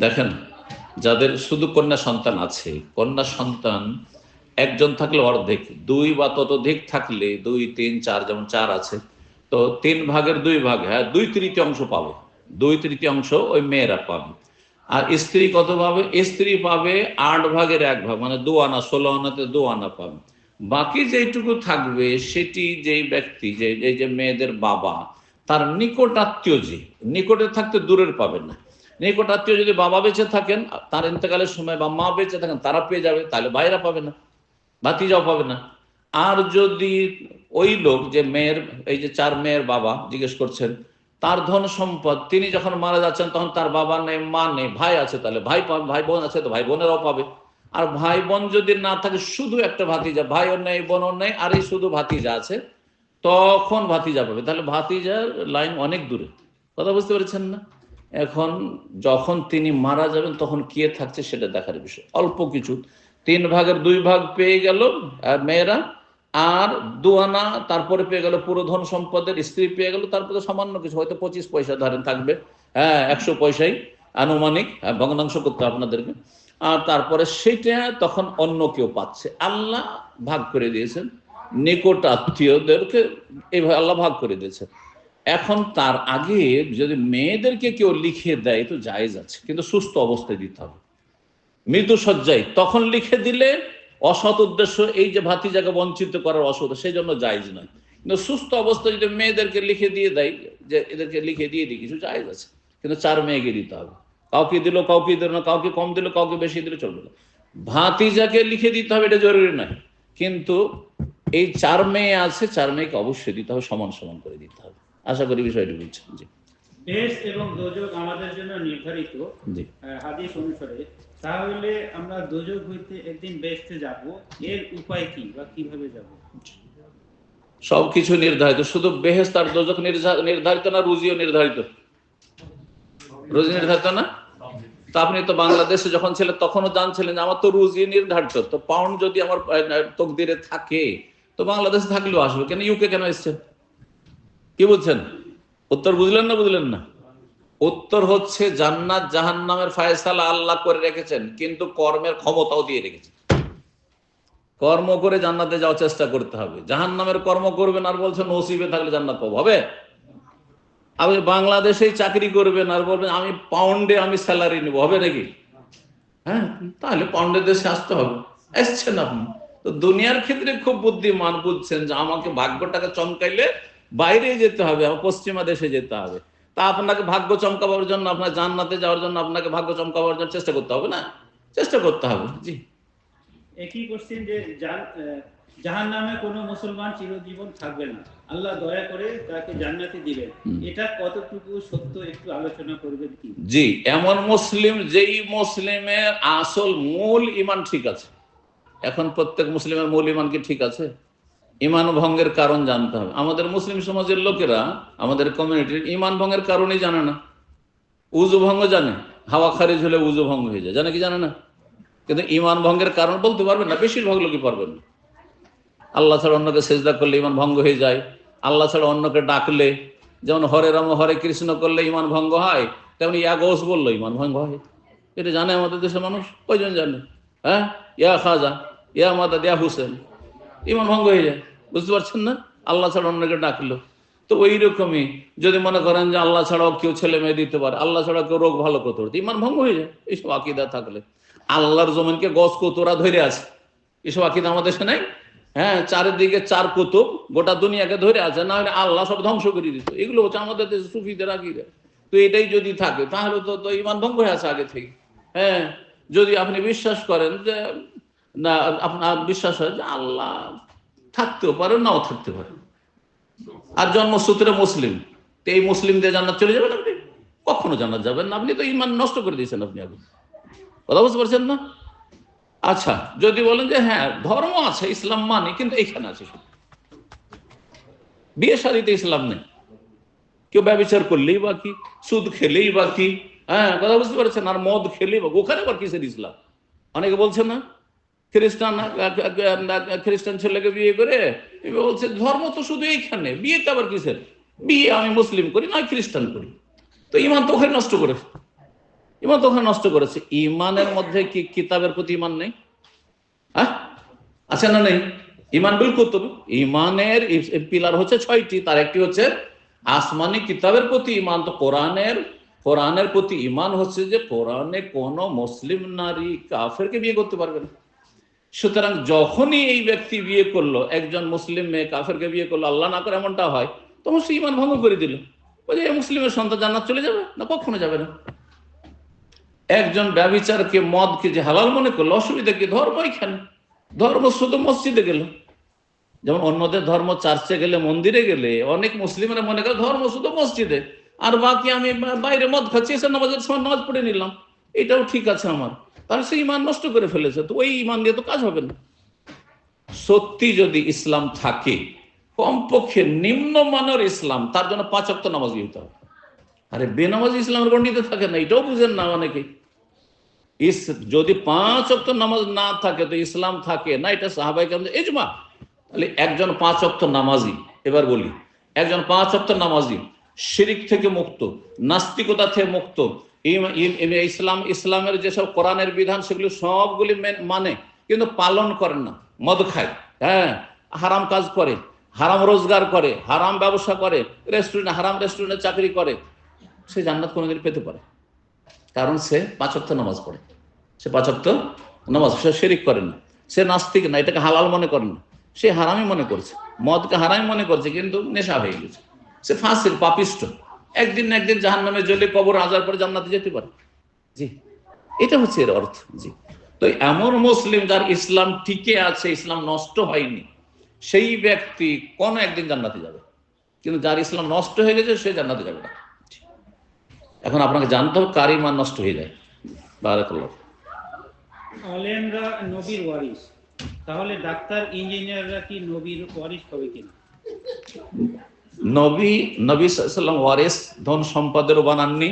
দেখেন, যাদের শুধু কন্যা সন্তান আছে, কন্যা সন্তান একজন থাকলে অর্ধেক, 2 বা ততোধিক থাকলে 2, 3, 4, যেমন 4 আছে, তো 3 ভাগের 2 ভাগ, হ্যাঁ 2/3 পাবে। 2/3 ওই মেয়েরা পাবে। আর স্ত্রী কত পাবে? স্ত্রী পাবে 8 ভাগের 1 ভাগ, মানে 2 আনা, 16 আনাতে 2 আনা পাবে। বাকি যেটুকু থাকবে সেটি যেই ব্যক্তি, যে এই যে মেয়েদের বাবা, তার নিকট আত্মীয়, যে নিকটে থাকতে দূরের পাবেন না। নিকট আত্মীয় যদি বাবা বেঁচে থাকেন, তার ইন্তেকালের সময়, বা মা বেঁচে থাকেন, তারা পেয়ে যাবে, তাহলে ভাইরা পাবে না, ভাতিজাও পাবে না। আর যদি ওই লোক, যে মেয়ের, এই যে 4 মেয়ের বাবা জিজ্ঞেস করছেন, তার ধন সম্পদ, তিনি যখন মারা যাচ্ছেন তখন তার বাবা নেই, মা নেই, ভাই আছে, তাহলে ভাই পাবে, ভাই বোন আছে তো ভাই বোনেরাও পাবে। আর ভাই বোন যদি না থাকে, শুধু একটা ভাতিজা, ভাইও নেই বোনও নেই, আর এই শুধু ভাতিজা আছে, তখন ভাতিজা পাবে। তাহলে ভাতিজার লাইন অনেক দূরে। কথা বুঝতে পেরেছেন না? এখন যখন তিনি মারা যাবেন তখন কে থাকছে সেটা দেখার বিষয়। অল্প কিছু, 3 ভাগের 2 ভাগ পেয়ে গেল মেয়েরা, আর 2 আনা তারপরে পেয়ে গেল পুরো ধন সম্পদের, স্ত্রী পেয়ে গেল, তারপরে সামান্য কিছু, হয়তো 25 পয়সা ধরেন থাকবে, হ্যাঁ 100 পয়সাই আনুমানিক, ভগ্নাংশ করতে আপনাদেরকে। আর তারপরে সেটা তখন অন্য কেউ পাচ্ছে, আল্লাহ ভাগ করে দিয়েছেন, নিকট আত্মীয়দেরকে এইভাবে আল্লাহ ভাগ করে দিয়েছেন। এখন তার আগে যদি মেয়েদেরকে কেউ লিখে দেয় তো জায়েজ আছে, কিন্তু সুস্থ অবস্থায় দিতে হবে। মৃত্যু সজ্জায় তখন লিখে দিলে অসৎ উদ্দেশ্য, এই যে ভাতিজাকে বঞ্চিত করার অসৎ, সেই জন্য জায়েজ নয়। কিন্তু সুস্থ অবস্থায় যদি মেয়েদেরকে লিখে দিয়ে দেয়, যে এদেরকে লিখে দিয়ে দিই, কিছু জায়েজ আছে, কিন্তু 4 মেয়েকে দিতে হবে। কাউকে দিল, কাউকে দিল না, কাউকে কম দিল, কাউকে বেশি দিলে চলবে না। ভাতিজাকে লিখে দিতে হবে এটা জরুরি নয়, কিন্তু এই 4 মেয়ে আছে, 4 মেয়েকে অবশ্যই দিতে হবে, সমান সমান করে দিতে হবে। আশা করি বিষয়টি বুঝছেন। জি। বেহেশত এবং দোজখ আমাদের জন্য নির্ধারিত জি। হাদিস অনুসারে। তাহলে আমরা দোজখ হইতে একদিন বেহেশতে যাব, এর উপায় কি বা কিভাবে যাব? সবকিছু নির্ধারিত, শুধু বেহেশত আর দোজখ নির্ধারিত না, রুজিও নির্ধারিত। রুজি নির্ধারিত না? তো আপনি তো বাংলাদেশে যখন ছিলেন তখনও জানছিলেন যে আমার তো রুজি নির্ধারিত, তো পাউন্ড যদি আমার তকদিরে থাকে তো বাংলাদেশে থাকলেও আসবে কেন, ইউকে কেন এসছেন? কি বলছেন? উত্তর বুঝলেন না? বুঝলেন না? উত্তর হচ্ছে জান্নাত জাহান্নামের ফায়সালা আল্লাহ করে রেখেছেন, কিন্তু কর্মের ক্ষমতাও দিয়ে রেখেছেন। কর্ম করে জান্নাতে যাওয়ার চেষ্টা করতে হবে। জাহান্নামের কর্ম করবেন আর বলছেন নসিবে থাকলে জান্নাত পাবো, হবে? আপনি বাংলাদেশেই চাকরি করবেন আর বলবেন আমি পাউন্ডে আমি স্যালারি নেবো, হবে নাকি? হ্যাঁ, তাহলে পাউন্ডের দেশে আসতে হবে, এসছেন আপনি। তো দুনিয়ার ক্ষেত্রে খুব বুদ্ধিমান, বুঝছেন যে আমাকে ভাগ্যটাকে চমকাইলে বাইরে যেতে হবে, আমার পশ্চিমা দেশে যেতে হবে। তা আপনাকে ভাগ্য চমকাবার জন্য, আপনার জান্নাতে যাওয়ার জন্য আপনাকে ভাগ্য চমকাবার জন্য চেষ্টা করতে হবে না? চেষ্টা করতে হবে। জি। একই কোশ্চেন, যে জাহান্নামে কোনো মুসলমান চিরজীবন থাকবে না, আল্লাহ দয়া করে তাকে জান্নাতে দিবেন, এটা কতটুকু সত্য একটু আলোচনা করবেন কি? জি, এমন মুসলিম যেই মুসলিমের আসল মূল ইমান ঠিক আছে। এখন প্রত্যেক মুসলিমের মূল ইমান কি ঠিক আছে? ইমান ভঙ্গের কারণ জানতে হবে। আমাদের মুসলিম সমাজের লোকেরা, আমাদের কমিউনিটির ইমান ভঙ্গের কারণই জানে না। উজু ভঙ্গ জানে, হাওয়া খারিজ হলে উজু ভঙ্গ হয়ে যায়, জানে কি জানে না? কিন্তু ইমান ভঙ্গের কারণ বলতে পারবেন না, বেশিরভাগ লোকই পারবেন না। আল্লাহ ছাড়া অন্যকে সেজদা করলে ইমান ভঙ্গ হয়ে যায়, আল্লাহ ছাড়া অন্যকে ডাকলে, যেমন হরে রাম হরে কৃষ্ণ করলে ইমান ভঙ্গ হয়, তেমনি ইয়া গোস বললো ইমান ভঙ্গ হয়। এটা জানে আমাদের দেশের মানুষ? কয়জন জানে? হ্যাঁ, ইয়া খাজা, ইয়া মাদাদ, ইয়া হুসেন, ইমান ভঙ্গ হয়ে যায়। বুঝতে পারছেন না? আল্লাহ ছাড়া অন্যকে ডাকলো। তো ওই রকমই যদি মনে করেন যে আল্লাহ ছাড়াও কেউ ছেলে মেয়ে দিতে পারে, আল্লাহ ছাড়া কেউ রোগ ভালো করতে পারে, ইমান ভঙ্গ হয়ে যায় এইসব আকিদা থাকলে। আল্লাহর জমিনকে গছ কতরা ধরে আছে, এসব আকিদা আমাদের দেশে নাই। হ্যাঁ, চারিদিকে চার কুতুব গোটা দুনিয়াকে ধরে আছে, না হলে আল্লাহ সব ধ্বংস করে দিত। এগুলো হচ্ছে আমাদের দেশে সুফিদের আকিদা। তো এটাই যদি থাকে তাহলে তো ইমান ভঙ্গ হয়ে আছে আগে থেকে। হ্যাঁ, যদি আপনি বিশ্বাস করেন যে না, আপনার বিশ্বাস হয় যে আল্লাহ থাকতেও পারে, নাও থাকতে পারে, আর জন্মসূত্রে মুসলিম, তো এই মুসলিম দিয়ে জান্নাত চলে যাবেন আপনি? কখনো জান্নাত যাবেন না, আপনি তো ইমান নষ্ট করে দিয়েছেন আপনি আগে। কথা বুঝতে পারছেন না? আচ্ছা, যদি বলেন যে হ্যাঁ ধর্ম আছে, ইসলাম মানে, কিন্তু এইখানে আছে শুধু বিয়ে শাদীতে ইসলাম নেই, কেউ ব্যভিচার করলেই বা কি, সুদ খেলেই বা কি, হ্যাঁ কথা বুঝতে পারছেন, আর মদ খেলেই বা, ওখানে আবার কিসের ইসলাম? অনেকে বলছে না খ্রিস্টান ছেলেকে বিয়ে করে বলছে ধর্ম তো শুধু এইখানে, বিয়েতে আবার কিসের? বিয়ে আমি মুসলিম করি নয় খ্রিস্টান করি। তো ইমান তো ওখানে নষ্ট করেছে, ইমান তো ওখানে নষ্ট করেছে। ইমানের মধ্যে কি কিতাবের প্রতি ইমান নেই? হ্যাঁ, আছে না নেই? ইমান বিল কুতুব, ইমানের পিলার হচ্ছে 6টি, তার একটি হচ্ছে আসমানি কিতাবের প্রতি ইমান। তো কোরআনের প্রতি ইমান হচ্ছে যে কোরআনে কোন মুসলিম নারী কাফেরকে বিয়ে করতে পারবে না। সুতরাং যখনই এই ব্যক্তি বিয়ে করলো, একজন মুসলিম মেয়ে কাফেরকে বিয়ে করলো, আল্লাহ না করে এমনটা হয়, তখন সে ইমান ভঙ্গ করে দিল। বলছে এই মুসলিমের সন্তান জান্নাত চলে যাবে না? কখনো যাবে না। একজন ব্যভিচারকে, মদকে যে হালাল মনে করলো, অসুবিধা কি? ধর্ম এখানে, ধর্ম শুধু মসজিদে গেল। যেমন অন্যদের ধর্ম চার্চে গেলে, মন্দিরে গেলে, অনেক মুসলিমরা মনে করে ধর্ম শুধু মসজিদে, আর বাকি আমি বাইরে মদ খাচ্ছি, এসে নামাজের সময় নামাজ পড়ে নিলাম, এটাও ঠিক আছে আমার। তাহলে সে ইমান নষ্ট করে ফেলেছে। তো ওই ইমান দিয়ে তো কাজ হবে না। সত্যি যদি ইসলাম থাকে, কমপক্ষে নিম্নমানের ইসলাম, তার জন্য 5 ওয়াক্ত নামাজ হতে হবে। আরে বেনামাজি ইসলামের গণ্ডিতে থাকে না, এটাও বুঝেন না অনেকে। যদি 5 ওয়াক্ত নামাজ না থাকে তো ইসলাম থাকে না, এটা সাহাবায়ে কেরামদের ইজমা। তাহলে একজন 5 ওয়াক্ত নামাজি, এবার বলি, একজন 5 ওয়াক্ত নামাজি শিরিক থেকে মুক্ত, নাস্তিকতা থেকে মুক্ত, ইসলামের যেসব কোরআনের বিধান সেগুলি সবগুলি মানে, কিন্তু পালন করেন না, মদ খায়, হ্যাঁ, হারাম কাজ করে, হারাম রোজগার করে, হারাম ব্যবসা করে, হারাম রেস্টুরেন্টে চাকরি করে, সে জান্নাত কোনোদিন পেতে পারে? কারণ সে 5 ওয়াক্ত নামাজ পড়ে, সে 5 ওয়াক্ত নামাজ, সে শিরিক করে না, সে নাস্তিক না, এটাকে হালাল মনে করে না, সে হারামি মনে করছে, মদকে হারামি মনে করছে, কিন্তু নেশা হয়ে গেছে, সে ফাসিক, পাপিষ্ট, একদিন না একদিন জাহান্নামে জ্বলে কবর আজার পরে জান্নাতে যেতে পারে। জি, এটা হচ্ছে এর অর্থ। জি, তো এমন মুসলিম যার ইসলাম টিকে আছে, ইসলাম নষ্ট হয়নি, সেই ব্যক্তি কোন একদিন জান্নাতে যাবে, কিন্তু যার ইসলাম নষ্ট হয়ে গেছে সে জান্নাতে যাবে না। এখন আপনাকে জানতে হবে কার ঈমান নষ্ট হয়ে যায়। বারাকাল্লাহ। আলেমরা নবীর ওয়ারিস, তাহলে ডাক্তার ইঞ্জিনিয়াররা কি নবীর ওয়ারিস হবে কিনা? নবী সাল্লাল্লাহু আলাইহি ওয়াসাল্লাম ওয়ারিস ধন সম্পদেরও বানাননি,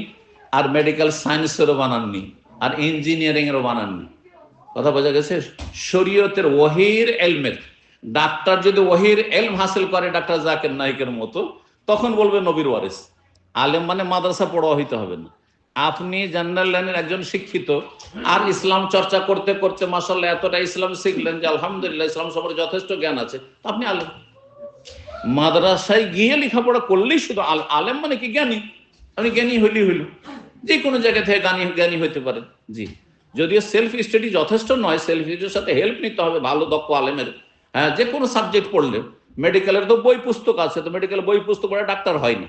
আর মেডিকেল সায়েন্সেরও বানাননি, আর ইঞ্জিনিয়ারিং এরও বানাননি। কথা বোঝা গেছে? শরীয়তের ওয়াহির এলমের, ডাক্তার যদি ওয়াহির এলম হাসিল করে ডাক্তার জাকির নায়েকের মতো, তখন বলবে নবীর ওয়ারিস। আলেম মানে মাদ্রাসা পড়া হইতে হবে না। আপনি জেনারেল লাইনের একজন শিক্ষিত, আর ইসলাম চর্চা করতে করতে মাশাআল্লাহ এতটা ইসলাম শিখলেন যে আলহামদুলিল্লাহ ইসলাম সম্পর্কে যথেষ্ট জ্ঞান আছে, আপনি আলেম। মাদ্রাসায় গিয়ে লেখাপড়া করলেই শুধু আলেম মানে কি? জ্ঞানী। আপনি জ্ঞানী হইলেই হইল, যে কোনো জায়গা থেকে জ্ঞানী হইতে পারেন। জি, যদিও সেলফ স্টাডি যথেষ্ট নয়, সেলফ স্টাডির সাথে হেল্প নিতে হবে ভালো দক্ষ আলেমের। হ্যাঁ, যে কোনো সাবজেক্ট পড়লে, মেডিকেলের তো বই পুস্তক আছে, তো মেডিকেল বই পুস্তক পড়ে ডাক্তার হয় না।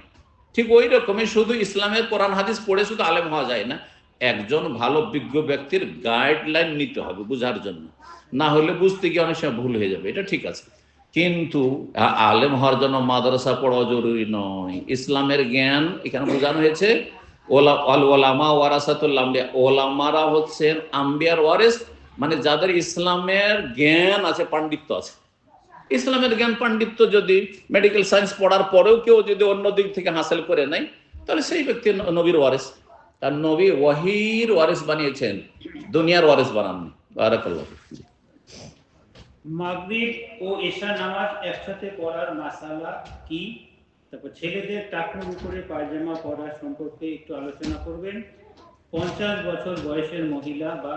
ঠিক ওই রকমই শুধু ইসলামের কোরআন হাদিস পড়ে শুধু আলেম হওয়া যায় না। একজন ভালো বিজ্ঞ ব্যক্তির গাইডলাইন নিতে হবে বোঝার জন্য, না হলে বুঝতে গিয়ে অনেক সময় ভুল হয়ে যাবে। এটা ঠিক আছে, কিন্তু আলেম হওয়ার জন্য মাদ্রাসা পড়া জরুরি নয়। ইসলামের জ্ঞান এখানে বোঝানো হয়েছে, ওলামা ওয়ারাসাতুল আম্বিয়া, ওলামারা হচ্ছেন আম্বিয়ার ওয়ারিস, মানে যাদের ইসলামের জ্ঞান আছে, পাণ্ডিত্য আছে। ইসলামের জ্ঞান পাণ্ডিত্য যদি মেডিকেল সায়েন্স পড়ার পরেও কেউ যদি অন্য দিক থেকে হাসিল করে নেয়, তাহলে সেই ব্যক্তি নবীর ওয়ারিস। তার নবী ওয়াহির ওয়ারিস বানিয়েছেন, দুনিয়ার ওয়ারিস বানাননি। বারাকাল্লাহ। মাগরিব ও এশা নামাজ একসাথে পড়ার মাসালা কি? তারপর ছেলেদের টাকনুর উপরে পায়জামা পরা সম্পর্কে একটু আলোচনা করবেন। 50 বছর বয়সের মহিলা বা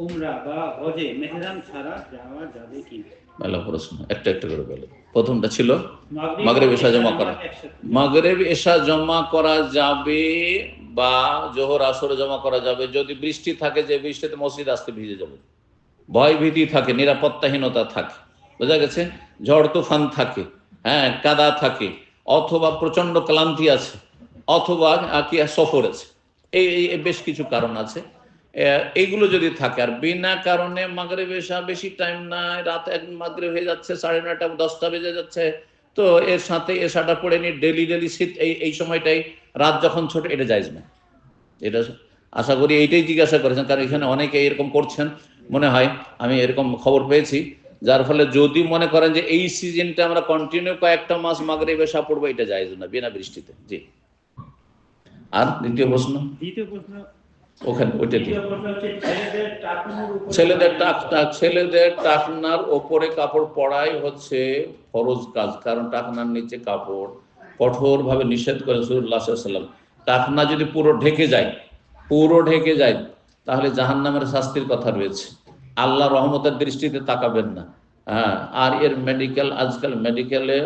উমরা বা হজে মেহরাম ছাড়া যাওয়া যাবে কি? ভালো প্রশ্ন, একটা একটা করে বলে। প্রথমটা ছিল মাগরিব মাগরিব এশা জমা নামাজ করা। একসাথে। মাগরিব এশা জমা করা যাবে বা জোহর আসরে জমা করা যাবে যদি বৃষ্টি থাকে, যে বৃষ্টিতে মসজিদ আসতে ভিজে যাবে, ভয় ভীতি থাকে, নিরাপত্তাহীনতা থাকে, বোঝা গেছে, ঝড় তুফান থাকে, হ্যাঁ, কাদা থাকে, অথবা প্রচন্ড ক্লান্তি আছে, অথবা কি সফর আছে, এই বেশ কিছু কারণ আছে। এইগুলো যদি থাকে, আর বিনা কারণে মাগরিব এশা বেশি টাইম নাই, রাত এক মাগরিব হয়ে যাচ্ছে, 9:30 10টা বেজে যাচ্ছে, তো এর সাথে এশাটা পড়ে নি, ডেলি ডেলি শীত এই সময়টাই, রাত যখন ছোট, এটা জায়েজ না। এটা আশা করি এইটাই জিজ্ঞাসা করেছেন, কারণ এখানে অনেকে এরকম করছেন মনে হয়, আমি এরকম খবর পেয়েছি, যার ফলে যদি মনে করেন যে এই সিজনটা আমরা কন্টিনিউ কয়েকটা মাস মাগরিব এশা পড়বো, এটা জায়েজ না বিনা বৃষ্টিতে। জি। আর দ্বিতীয় প্রশ্ন ওখানে ওইটা দিয়ে, ছেলেদের টাকনার ওপরে কাপড় পরাই হচ্ছে ফরজ কাজ, কারণ টাকনার নিচে কাপড় কঠোর ভাবে নিষেধ করেন রাসূলুল্লাহ সাল্লাল্লাহু আলাইহি ওয়াসাল্লাম। টাকনা যদি পুরো ঢেকে যায় তাহলে জাহান্নামের শাস্তির কথা রয়েছে, আল্লাহ রহমতের দৃষ্টিতে তাকাবেন না। হ্যাঁ, আর এর আজকাল মেডিকেলে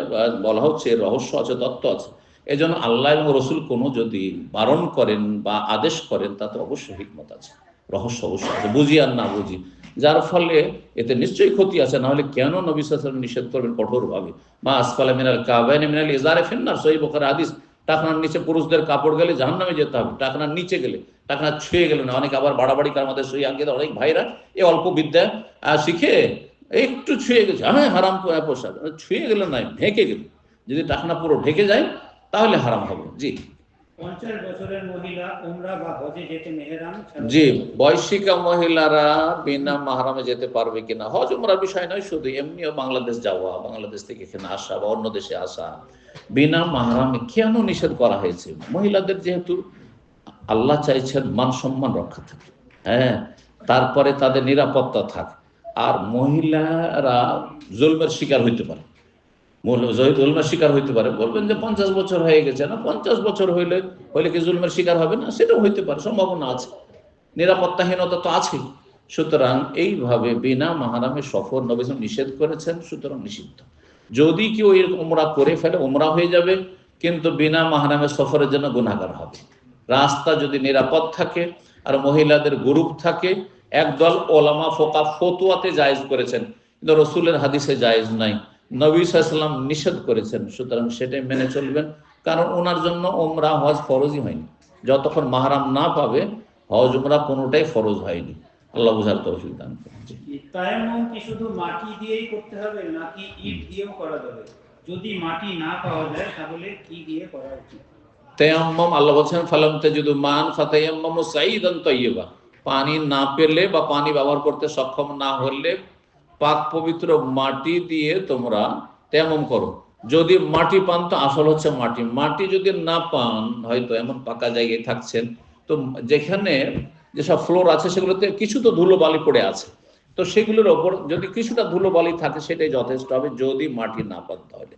বলা হচ্ছে, রহস্য আছে, তত্ত্ব আছে। এই জন্য আল্লাহ এবং রসুল কোনো যদি বারণ করেন বা আদেশ করেন, তাতে অবশ্যই হিকমত আছে, রহস্য অবশ্যই আছে, বুঝি আর না বুঝি, যার ফলে এতে নিশ্চয়ই ক্ষতি আছে। না হলে কেন নবী সাল্লাল্লাহু আলাইহি ওয়াসাল্লাম নিষেধ করবেন কঠোরভাবে? মা আসফালা মিনাল কাবাইনি মিনাল ইজারি ফিন্নার, সহিহ বুখারী হাদিস। টাকনার নিচে পুরুষদের কাপড় গেলে জাহান্নামে যেতে হবে, টাকনার নিচে গেলে, টাকনা ছুঁয়ে গেলে না। অনেক আবার বাড়াবাড়ি কার মধ্যে সই আঙ্কিত, অনেক ভাইরা এই অল্প বিদ্যা শিখে একটু ছুঁয়ে গেছে, হ্যাঁ হারাম পোশাক, ছুঁয়ে গেলে নয়, ঢেকে গেলে, যদি টাকনা পুরো ঢেকে যায় তাহলে হারাম হবে। জি। 50 বছরের মহিলা উমরা বা হজে যেতে মেহরাম ছাড়া, জি, বয়স্কা মহিলারা বিনা মাহরামে যেতে পারবে কিনা? হজ উমরার বিষয় নয়, শুধু এমনিও বাংলাদেশ যাওয়া, বাংলাদেশ থেকে এখানে আসা বা অন্য দেশে আসা, বিনা মাহরামে কেন নিষেধ করা হয়েছে? মহিলাদের যেহেতু আল্লাহ চাইছেন মান সম্মান রক্ষা থাকে, হ্যাঁ, তারপরে তাদের নিরাপত্তা থাকে, আর মহিলারা জুলমের শিকার হইতে পারে, জুলমের শিকার হইতে পারে। বলবেন যে 50 বছর হয়ে গেছে, না 50 বছর হইলে কি জুলমের শিকার হবে না? সেটাও হইতে পারে, সম্ভাবনা আছে, নিরাপত্তাহীনতা তো আছেই। সুতরাং এইভাবে বিনা মাহরামে সফর নবী নিষেধ করেছেন, সুতরাং নিষিদ্ধ। যদি কেউ এরকম উমরা করে ফেলে, উমরা হয়ে যাবে, কিন্তু বিনা মাহরামে সফরের জন্য গুনাহগার হবে। রাস্তা যদি নিরাপদ থাকে আর মহিলাদের গ্রুপ থাকে, একদল ওলামা ফোকা ফতোয়াতে জায়েজ করেছেন, কিন্তু রসুলের হাদিসে জায়েজ নাই, নবী সাল্লাল্লাহু আলাইহি ওয়াসাল্লাম নিষেধ করেছেন, সুতরাং সেটাই মেনে চলবেন। কারণ ওনার জন্য উমরা হজ ফরজই হয়নি, যতক্ষণ মাহরাম না পাবে হজ উমরা কোনোটাই ফরজ হয়নি। আল্লাহ বুঝার তৌফিক দান করেন। জি। তায়াম্মুম কি শুধু মাটি দিয়েই করতে হবে নাকি ইট দিয়েও করা যাবে? যদি মাটি না পাওয়া যায় তাহলে কি দিয়ে করা উচিত? তায়াম্মুম, আল্লাহ বলছেন ফালাম তাজিদু মান ফাতায়াম্মামু সাঈদান তাইয়্যিবা, পানি না পেলে বা পানি ব্যবহার করতে সক্ষম না হলে পাক পবিত্র মাটি দিয়ে তোমরা তায়াম্মুম করো। যদি মাটি পান তো আসল হচ্ছে মাটি যদি না পান, হয়তো এমন পাকা জায়গায় থাকছেন, তো যেখানে যেসব ফ্লোর আছে সেগুলোতে কিছু তো ধুলো বালি পড়ে আছে, তো সেগুলোর ওপর যদি কিছুটা ধুলো বালি থাকে সেটাই যথেষ্ট হবে। যদি মাটি না পান, তাহলে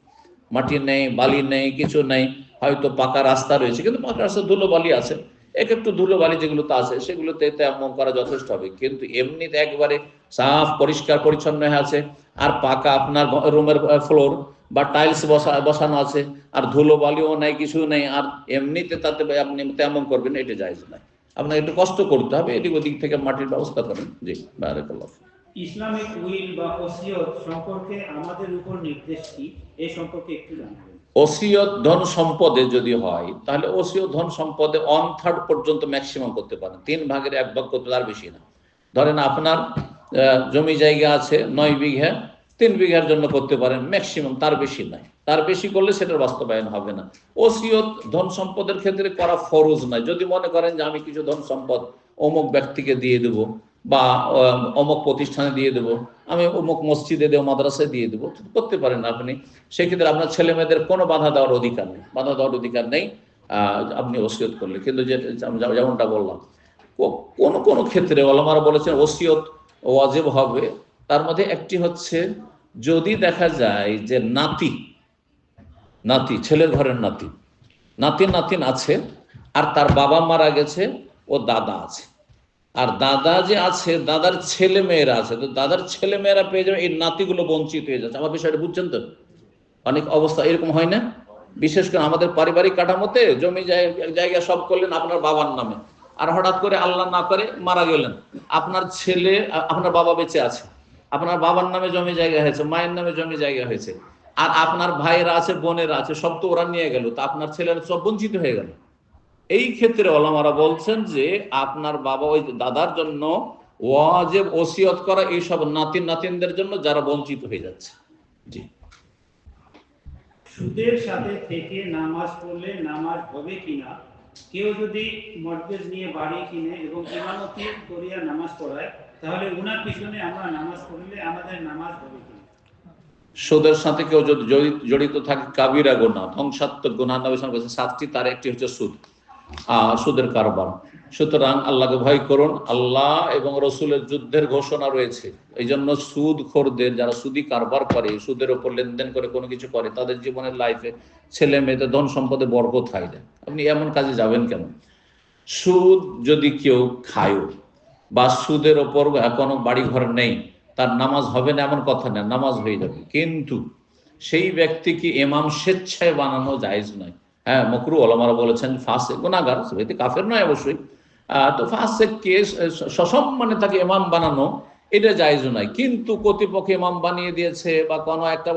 মাটি নেই, বালি নেই, কিছু নেই, হয়তো পাকা রাস্তা রয়েছে কিন্তু পাকা রাস্তা ধুলো বালি আছে, একটু ধুলো বালি যেগুলোতে আছে সেগুলোতে তায়াম্মুম করা যথেষ্ট হবে। কিন্তু এমনিতে একবারে সাফ পরিষ্কার পরিচ্ছন্ন হয়ে আছে, আর পাকা আপনার রুমের ফ্লোর বা টাইলস বসানো আছে, আর ধুলো বালিও নেই, কিছু নেই, আর এমনিতে তাতে আপনি তায়াম্মুম করবেন, এটা জায়েজ নয়। আপনাকে একটু কষ্ট করতে হবে, এদিক ওদিক থেকে মাটির ব্যবস্থা করেন। জি, বারাকাল্লাহ। ইসলামিক উইল বা ওসিয়ত সম্পর্কে আমাদের উপর নির্দেশ কি, এই সম্পর্কে একটু জানাবেন। ওসিয়ত ধন সম্পদে যদি হয়, তাহলে ওসিয়ত ধন সম্পদে 1/3 পর্যন্ত ম্যাক্সিমাম করতে পারেন, 3/8 করতে, তার বেশি না। ধরেন আপনার জমি জায়গা আছে 9 বিঘা, 3 বিঘার জন্য করতে পারেন ম্যাক্সিমাম, তার বেশি নয়। তার বেশি করলে সেটার বাস্তবায়ন হবে না। ওসিয়ত ধন সম্পদের ক্ষেত্রে করা ফরজ নয়। যদি মনে করেন যে আমি কিছু ধন সম্পদ অমুক ব্যক্তিকে দিয়ে দেবো, বা অমুক প্রতিষ্ঠানে দিয়ে দেবো, আমি অমুক মসজিদে দেবো, মাদ্রাসায় দিয়ে দেবো, করতে পারেন আপনি। সেক্ষেত্রে আপনার ছেলে মেয়েদের কোনো বাধা দেওয়ার অধিকার নেই আপনি ওসিয়ত করলে। কিন্তু যেমনটা বললাম, কোন কোন ক্ষেত্রে ওলামারা বলেছেন ওসিয়ত ওয়াজিব হবে তার মধ্যে একটি হচ্ছে, যদি দেখা যায় যে নাতি নাতি ছেলের ঘরের নাতি নাতিন নাতিন আছে, আর তার বাবা মারা গেছে, ও দাদা আছে, আর দাদা যে আছে দাদার ছেলে মেয়েরা আছে, তো দাদার ছেলে মেয়েরা পেয়ে যাবে, এই নাতিগুলো বঞ্চিত হয়ে যাচ্ছে। আমার বিষয়টা বুঝছেন তো? অনেক অবস্থা এরকম হয় না? বিশেষ করে আমাদের পারিবারিক কাঠামোতে জমি জায়গা সব করলেন আপনার বাবার নামে, আর হঠাৎ করে আল্লাহ না করে মারা গেলেন, আপনার ছেলে, আপনার বাবা বেঁচে আছে, আপনার বাবার নামে জমি জায়গা হয়েছে, মায়ের নামে জমি জায়গা হয়েছে, আর আপনার ভাইয়েরা আছে, বোনেরা আছে, সব তো ওরা নিয়ে গেল, তো আপনার ছেলেরা সব বঞ্চিত হয়ে গেল। এই ক্ষেত্রে ওলামারা বলছেন যে আপনার বাবা ওই দাদার জন্য ওয়াজিব ওসিয়ত করা এইসব নাতিন নাতিনদের জন্য যারা বঞ্চিত হয়ে যাচ্ছে। জি। সুদের সাথে থেকে নামাজ পড়লে নামাজ হবে কিনা? কেউ যদি মর্টগেজ নিয়ে বাড়ি কিনে এবং ইমামতি করিয়া নামাজ পড়ায়, তাহলে উনার পিছনে আমরা নামাজ পড়লে আমাদের নামাজ হবে কিনা? সুদের সাথে কেউ যদি জড়িত থাকে কাবিরা গুনাহ, ধ্বংসাত্মক গুনাহ, নবী সাল্লাল্লাহু আলাইহি ওয়াসাল্লাম সাতটি, তার একটি হচ্ছে সুদ, সুদের কারবার। সুতরাং আল্লাহকে ভয় করুন। আল্লাহ এবং রসুলের যুদ্ধের ঘোষণা রয়েছে। এই জন্য সুদখোরদের, যারা সুদি কারবার করে, সুদের উপর লেনদেন করে কোনো কিছু করে, তাদের জীবনের লাইফে ছেলে মেয়েদের ধন সম্পদে বরকত হয় না। আপনি এমন কাজে যাবেন কেন? সুদ যদি কেউ খায় বা সুদের ওপর কোনো বাড়ি ঘর নেই, তার নামাজ হবে না এমন কথা না, নামাজ হয়ে যাবে। কিন্তু সেই ব্যক্তিকে ইমাম স্বেচ্ছায় বানানো জায়েজ নয়। হ্যাঁ, মকরু, ওলামারা বলেছেন ফাসিক গুনাহগার, সে ব্যক্তি কাফের নয় অবশ্যই। তো ফাসিককে সসম্মানে তাকে ইমাম বানানো, এটা জায়েজ নয়। কিন্তু কর্তৃপক্ষ ইমাম বানিয়ে দিয়েছে বা কোনো একটা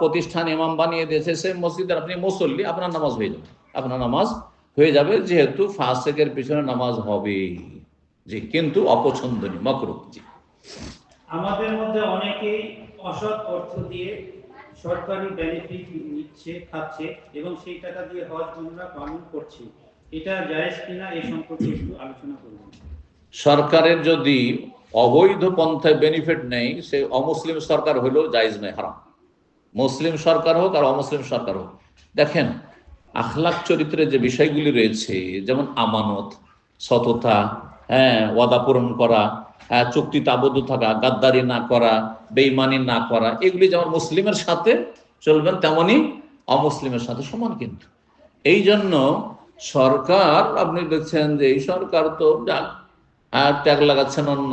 প্রতিষ্ঠান ইমাম বানিয়ে দিয়েছে, সে মসজিদের আপনি মুসল্লি, আপনার নামাজ হয়ে যাবে, আপনার নামাজ হয়ে যাবে, যেহেতু ফাসিকের পিছনে নামাজ হবে। জি, কিন্তু অপছন্দনীয়, মাকরুহ। জি। আমাদের মধ্যে অনেকেই অসৎ অর্থ দিয়ে সরকারি বেনিফিট খাচ্ছে এবং সেই টাকা দিয়ে হজ উমরা পালন করছে। এটা জায়েজ কিনা, এই সম্পর্কে একটু আলোচনা করবেন। সরকারের যদি অবৈধ পন্থায় বেনিফিট নেই, সে অমুসলিম সরকার হলেও জায়েজ নয়, হারাম। মুসলিম সরকার হোক আর অমুসলিম সরকার হোক, দেখেন আখলাক চরিত্রের যে বিষয়গুলি রয়েছে, যেমন আমানত, সততা, হ্যাঁ, ওয়াদা পূরণ করা, চুক্তিতে আবদ্ধ থাকা, গাদ্দারি না করা, বেঈমানি না করা, এগুলি যেমন মুসলিমের সাথে চলবেন, তেমনি অমুসলিমের সাথে সমান। কিন্তু এই জন্য সরকার, আপনি দেখছেন যে এই সরকার তো ট্যাগ লাগাচ্ছেন অন্য,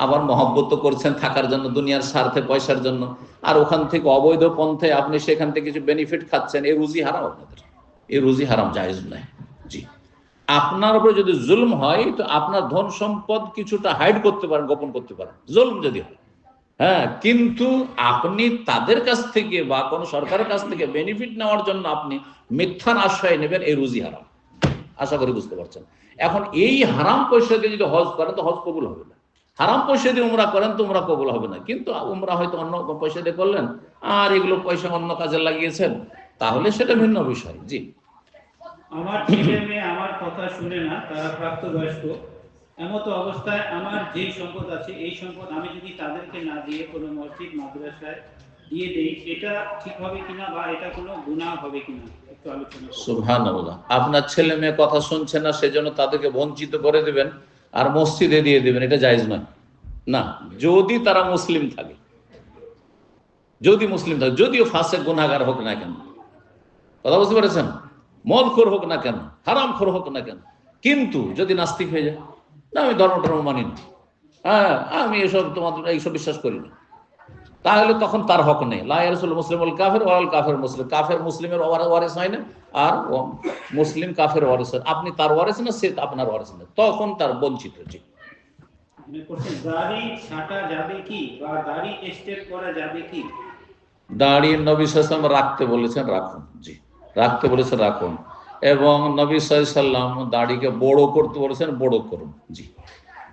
আবার মহব্বত করছেন থাকার জন্য, দুনিয়ার স্বার্থে, পয়সার জন্য, আর ওখান থেকে অবৈধ পন্থায় আপনি সেখান থেকে কিছু বেনিফিট খাচ্ছেন, এই রুজি হারাম আপনাদের, এই রুজি হারাম, জায়েজ নয়। জি। আপনার উপরে যদি জুলম হয়, তো আপনার ধন সম্পদ কিছুটা হাইড করতে পারেন, গোপন করতে পারেন, জুলম যদি হয়। হ্যাঁ, কিন্তু আপনি তাদের কাছ থেকে বা কোন সরকারের কাছ থেকে বেনিফিট নেওয়ার জন্য আপনি মিথ্যার আশ্রয় নেবেন, এই রুজি হারাম। আশা করি বুঝতে পারছেন। এখন এই হারাম পয়সা দিয়ে যদি হজ করেন, তো হজ কবুল হবে না। হারাম পয়সা দিয়ে উমরা করেন, তো উমরা কবুল হবে না। কিন্তু উমরা হয়তো অন্য পয়সা দিয়ে করলেন, আর এগুলো পয়সা অন্য কাজে লাগিয়েছেন, তাহলে সেটা ভিন্ন বিষয়। জি। আমার ছেলে মেয়ে আমার কথা শুনে না, তারা প্রাপ্তবয়স্ক। এমতো অবস্থায় আমার যেই সম্পদ আছে, এই সম্পদ আমি যদি তাদেরকে না দিয়ে কোনো মসজিদ মাদ্রাসায় দিয়ে দেই, এটা ঠিক হবে কিনা বা এটা কোনো গুনাহ হবে কিনা, একটু আলোচনা করুন। সুবহানাল্লাহ। আপনার ছেলে মেয়ে কথা শুনছে না, সেজন্য তাদেরকে বঞ্চিত করে দেবেন আর মসজিদে দিয়ে দেবেন, এটা জায়েজ নয়। না, যদি তারা মুসলিম থাকে, যদি মুসলিম থাকে, যদিও ফাসিক গুনাহগার হোক না কেন, কথা বুঝতে পেরেছেন, মদখোর হোক না কেন, হারামখোর হোক না কেন, কিন্তু যদি নাস্তিক হয়ে যায়, না আমি ধর্ম মানি না, হ্যাঁ আমি এসব তোমাদের এইসব বিশ্বাস করি না, তাহলে তখন তার হক নেই। লা ইয়ারসুল মুসলিমুল কাফির ওয়াল কাফির মুসলিম, কাফের মুসলিমের ওয়ারিস হয় না, আর মুসলিম কাফের ওয়ারিস হয়। আপনি তার ওয়ারিস না, সে আপনার ওয়ারিস না, তখন তার বঞ্চিত হচ্ছে। দাড়ি ছাঁটা যাবে কি বা দাড়ি স্টেপ করা যাবে কি? দাড়ি নবী সাল্লাল্লাহু আলাইহি ওয়াসাল্লাম রাখতে বলেছেন, রাখুন। জি, রাখতে বলেছেন, রাখুন। এবং নবী সাল্লাল্লাহু আলাইহি ওয়াসাল্লাম দাড়িকে বড় করতে বলেছেন, বড় করুন। জি।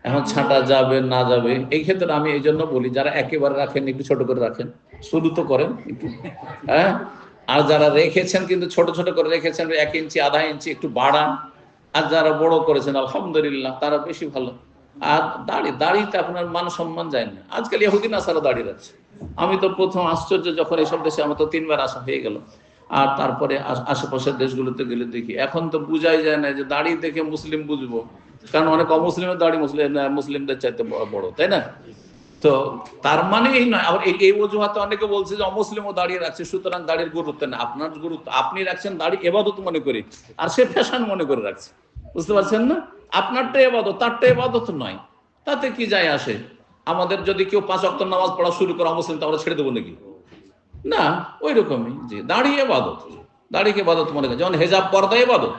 এখন ছাঁটা যাবে না যাবে, এই ক্ষেত্রে আমি এই জন্য বলি, যারা একেবারে রাখেন একটু ছোট করে রাখেন, শুরু তো করেন একটু, হ্যাঁ। আর যারা রেখেছেন কিন্তু ছোট ছোট করে রেখেছেন, 1 ইঞ্চি, আধা ইঞ্চি, একটু বাড়ান। আর যারা বড় করেছেন আলহামদুলিল্লাহ, তারা বেশি ভালো। আর দাড়িতে আপনার মান সম্মান যায় না। আজকাল ইহুদি নাসারা দাড়ি রাখছে। আমি তো প্রথম আশ্চর্য, যখন এইসব দেশে আমার তো 3 বার আসা হয়ে গেল, আর তারপরে আশেপাশের দেশগুলোতে গেলে দেখি, এখন তো বুঝাই যায় না যে দাড়ি দেখে মুসলিম বুঝবো, কারণ অনেক অমুসলিমের দাড়ি মুসলিমদের চাইতে বড়, তাই না? তো তার মানে এই নয়। আবার এই অজুহাতে অনেকে বলছে যে অমুসলিমও দাঁড়িয়ে রাখছে, সুতরাং দাড়ির গুরুত্ব না। আপনার গুরুত্ব, আপনি রাখছেন দাড়ি ইবাদত মনে করি, আর সে ফ্যাশন মনে করে রাখছে। বুঝতে পারছেন না? আপনারটা ইবাদত, তারটা ইবাদত নয়, তাতে কি যায় আসে? আমাদের যদি কেউ 5 ওয়াক্ত নামাজ পড়া শুরু করে অমুসলিম, তো আমরা ছেড়ে দেবো নাকি? না, ওই রকমই যে দাড়ি ইবাদত, দাড়িকে ইবাদত মনে করে। যেমন হেজাব, পর্দা ইবাদত।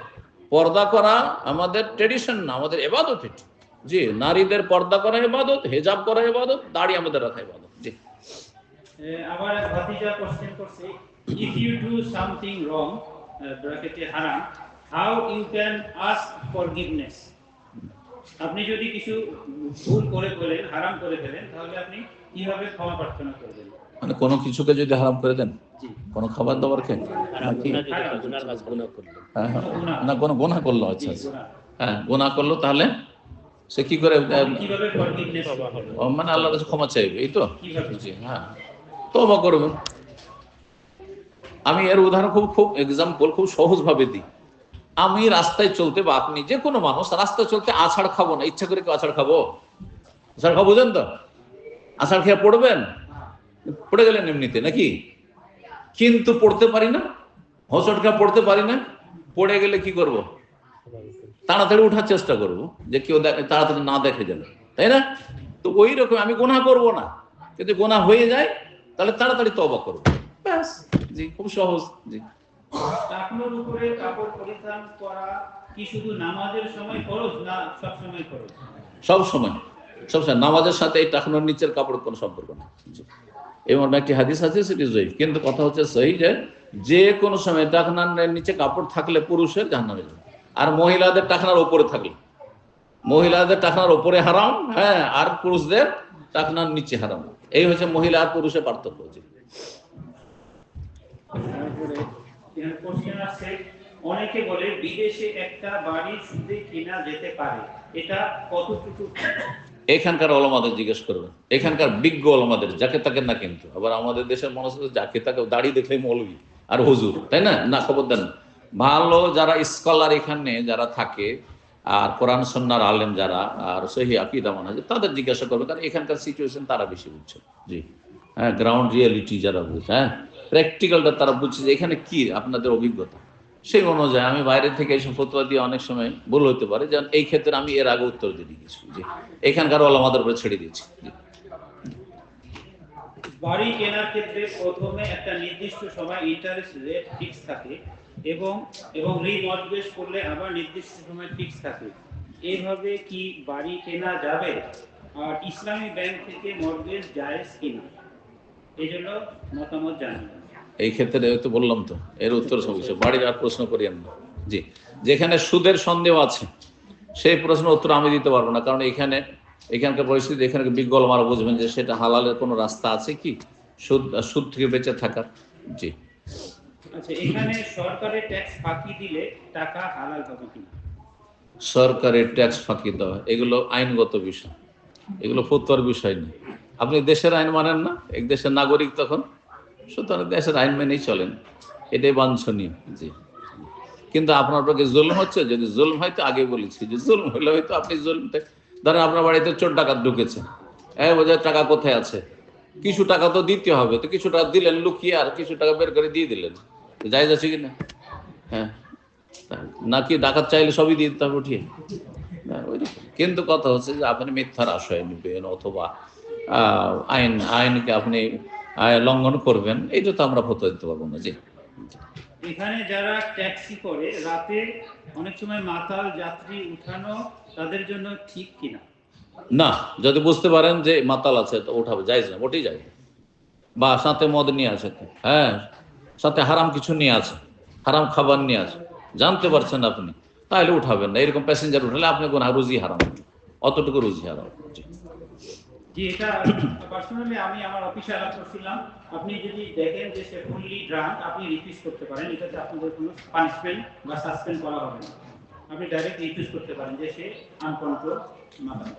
পর্দা করা আমাদের ট্রেডিশন না, আমাদের ইবাদত এটি। জি, নারীদের পর্দা করা ইবাদত, হেজাব করা ইবাদত, দাড়ি আমাদের রাখা ইবাদত। জি। আবার ভাতিজা কোশ্চেন করছে, if you do something wrong ব্র্যাকেটে হারাম, how you can ask forgiveness? আপনি যদি কিছু ভুল করে ফেলেন, হারাম করে ফেলেন, তাহলে আপনি কিভাবে ক্ষমা প্রার্থনা করবেন? মানে কোনো কিছুকে যদি হারাম করে দেন, জি, কোনো খাবার দাবার খেয়ে নাকি? হ্যাঁ, না কোনো গুনাহ করলো, আচ্ছা আচ্ছা, হ্যাঁ গুনাহ করলো, তাহলে সে কি করে কিভাবে ফরগিভনেস? মানে আল্লাহর কাছে ক্ষমা চাইবে, এই তো? কিভাবে? জি, হ্যাঁ, তওবা করবেন। আমি এর উদাহরণ খুব এক্সাম্পল খুব সহজ ভাবে দিই। আমি রাস্তায় চলতে, বা আপনি যে কোনো মানুষ রাস্তায় চলতে আছাড় খাবো না, ইচ্ছা করে কেউ আছাড় খাবো? আছাড় খাবো, বুঝেন তো? আছাড় খেয়ে পড়বেন, পড়ে গেলেন এমনিতে নাকি? কিন্তু পড়তে পারি না, হোঁচট খেয়ে পড়তে পারি না, পড়ে গেলে কি করব? তাড়াতাড়ি উঠার চেষ্টা করব, যে কেউ তাড়াতাড়ি না দেখে যাবে, তাই না? তো ওই রকম আমি গুনাহ করব না, যদি গুনাহ হয়ে যায় তাহলে তাড়াতাড়ি তওবা করব, ব্যাস। জি, খুব সহজ। জি। টাকনোর উপরে কাপড় পরিধান করা কি শুধু নামাজের সময় ফরজ, না সব সময় ফরজ? সব সময়, সবসময়। নামাজের সাথে এই টাকনোর নিচের কাপড় কোনো সম্পর্ক নেই। জি। এবং একটি হাদিস আছে, সেটি জয়ীফ, কিন্তু কথা হচ্ছে সহি, যে কোনো সময় টাকনার নিচে কাপড় থাকলে পুরুষের জাহান্নামে যাবে। আর মহিলাদের টাকনার ওপরে থাকলে, মহিলাদের টাকনার ওপরে হারাম, হ্যাঁ, আর পুরুষদের টাকনার নিচে হারাম। এই হচ্ছে মহিলা আর পুরুষের পার্থক্য। জি। তারপরে এখানে কোশ্চেন আছে, অনেকে বলে বিদেশে একটা বাড়ি সুদে কেনা যেতে পারে, এটা কতটুকু? এখানকার ওলামাদের জিজ্ঞেস করবেন, এখানকার বিজ্ঞ ওলামাদের, যাকে তাকে না। কিন্তু আবার আমাদের দেশের মানুষ যাকে তাকে দাড়ি দেখলে মৌলবি আর হুজুর, তাই না? না, খবর দেন। ভালো যারা স্কলার এখানে যারা থাকে, আর কোরআন সুন্নাহর আলেম যারা, আর সহি আকীদা মানহাজ, তাদের জিজ্ঞাসা করবে, কারণ এখানকার সিচুয়েশন তারা বেশি বুঝছে। জি, হ্যাঁ, গ্রাউন্ড রিয়েলিটি যারা বুঝছে, হ্যাঁ, প্র্যাকটিক্যালটা তারা বুঝছে যে এখানে কি আপনাদের অভিজ্ঞতা, সেই অনুযায়ী। আমি বাইরে থেকে এসব ফতোয়া দিয়ে অনেক সময় ভুল হতে পারে, যেমন এই ক্ষেত্রে আমি এর আগে উত্তর দিয়ে দিয়েছি। জি, এখানকার ওলামাদের উপরে ছেড়ে দিয়েছি। জি। বাড়ি কেনার ক্ষেত্রে প্রথমে একটা নির্দিষ্ট সময় ইন্টারেস্ট রেট ফিক্স থাকে, এবং রিমর্টগেজ করলে আবার নির্দিষ্ট সময় ফিক্স থাকে। এইভাবে কি বাড়ি কেনা যাবে? আর ইসলামী ব্যাংক থেকে মর্টগেজ জায়েজ কিনা? এই জন্য মতামত জানাবেন। এই ক্ষেত্রে তো বললাম, তো এর উত্তর সব কিছু বাড়ির আর প্রশ্ন করিয়েন না। জি, যেখানে সুদের সন্দেহ আছে সেই প্রশ্নের উত্তর আমি দিতে পারবো না, কারণ এখানকার পরিস্থিতি, এখানে বিজ্ঞ ওলামারা বুঝবেন যে সেটা হালালের কোনো রাস্তা আছে কি, সুদ থেকে বেঁচে থাকার। জি। আচ্ছা, এখানে সরকারের ট্যাক্স ফাঁকি দিলে টাকা হালাল হবে কিনা? সরকারের ট্যাক্স ফাঁকি দেওয়া, এগুলো আইনগত বিষয়, এগুলো ফতোয়ার বিষয় না। আপনি দেশের আইন মানেন না, এক দেশের নাগরিক তখন, সুতরাং দেশের আইন মেনেই চলেন, এটাই বাঞ্ছনীয়। জি। কিন্তু আপনার পক্ষে জুলুম হচ্ছে, যদি জুলুম হয় তো আগে বলেছি যে জুলুম হলে হয়তো আপনি জুলুম, ধরেন আপনার বাড়িতে চোর ডাকাত ঢুকেছে, বোঝায় টাকা কোথায় আছে, কিছু টাকা তো দিতে হবে, তো কিছু টাকা দিলেন লুকিয়ে, আর কিছু টাকা বের করে দিয়ে দিলেন, যাই যাচ্ছে কিনা? হ্যাঁ, নাকি ডাকাত চাইলে সবই দিয়ে দিতে হবে উঠিয়ে? কিন্তু কথা হচ্ছে যে আপনি মিথ্যার আশ্রয় নেবেন, অথবা আইনকে আপনি লঙ্ঘন করবেন, এইটা তো আমরা ফতোয়া দিতে পারবো না। জি। এখানে যারা ট্যাক্সি করে রাতে, অনেক সময় মাতাল যাত্রী উঠানো তাদের জন্য ঠিক কিনা? না, যদি বুঝতে পারেন যে মাতাল আছে তো ওঠাবে, যাইজ না, ওটাই যায়। বা সাথে মদ নিয়ে আছে, হ্যাঁ, সাথে হারাম কিছু নিয়ে আছে, হারাম খাবার নিয়ে আছে, জানতে পারছেন আপনি, তাহলে উঠাবেন না। এরকম প্যাসেঞ্জার উঠালে আপনি কোন রুজি হারাম, অতটুকু রুজি হারাম। জি, এটা পার্সোনালি আমি আমার অফিসে আলাপ করছিলাম। আপনি যদি দেখেন যে সে ফুললি ড্রাঙ্ক, আপনি রিফিউজ করতে পারেন, এটাতে আপনাদের কোনো পানিশমেন্ট বা সাসপেন্ড করা হবে না। আপনি ডাইরেক্ট রিফিউজ করতে পারেন যে সে আনকন্ট্রোল মাতাল।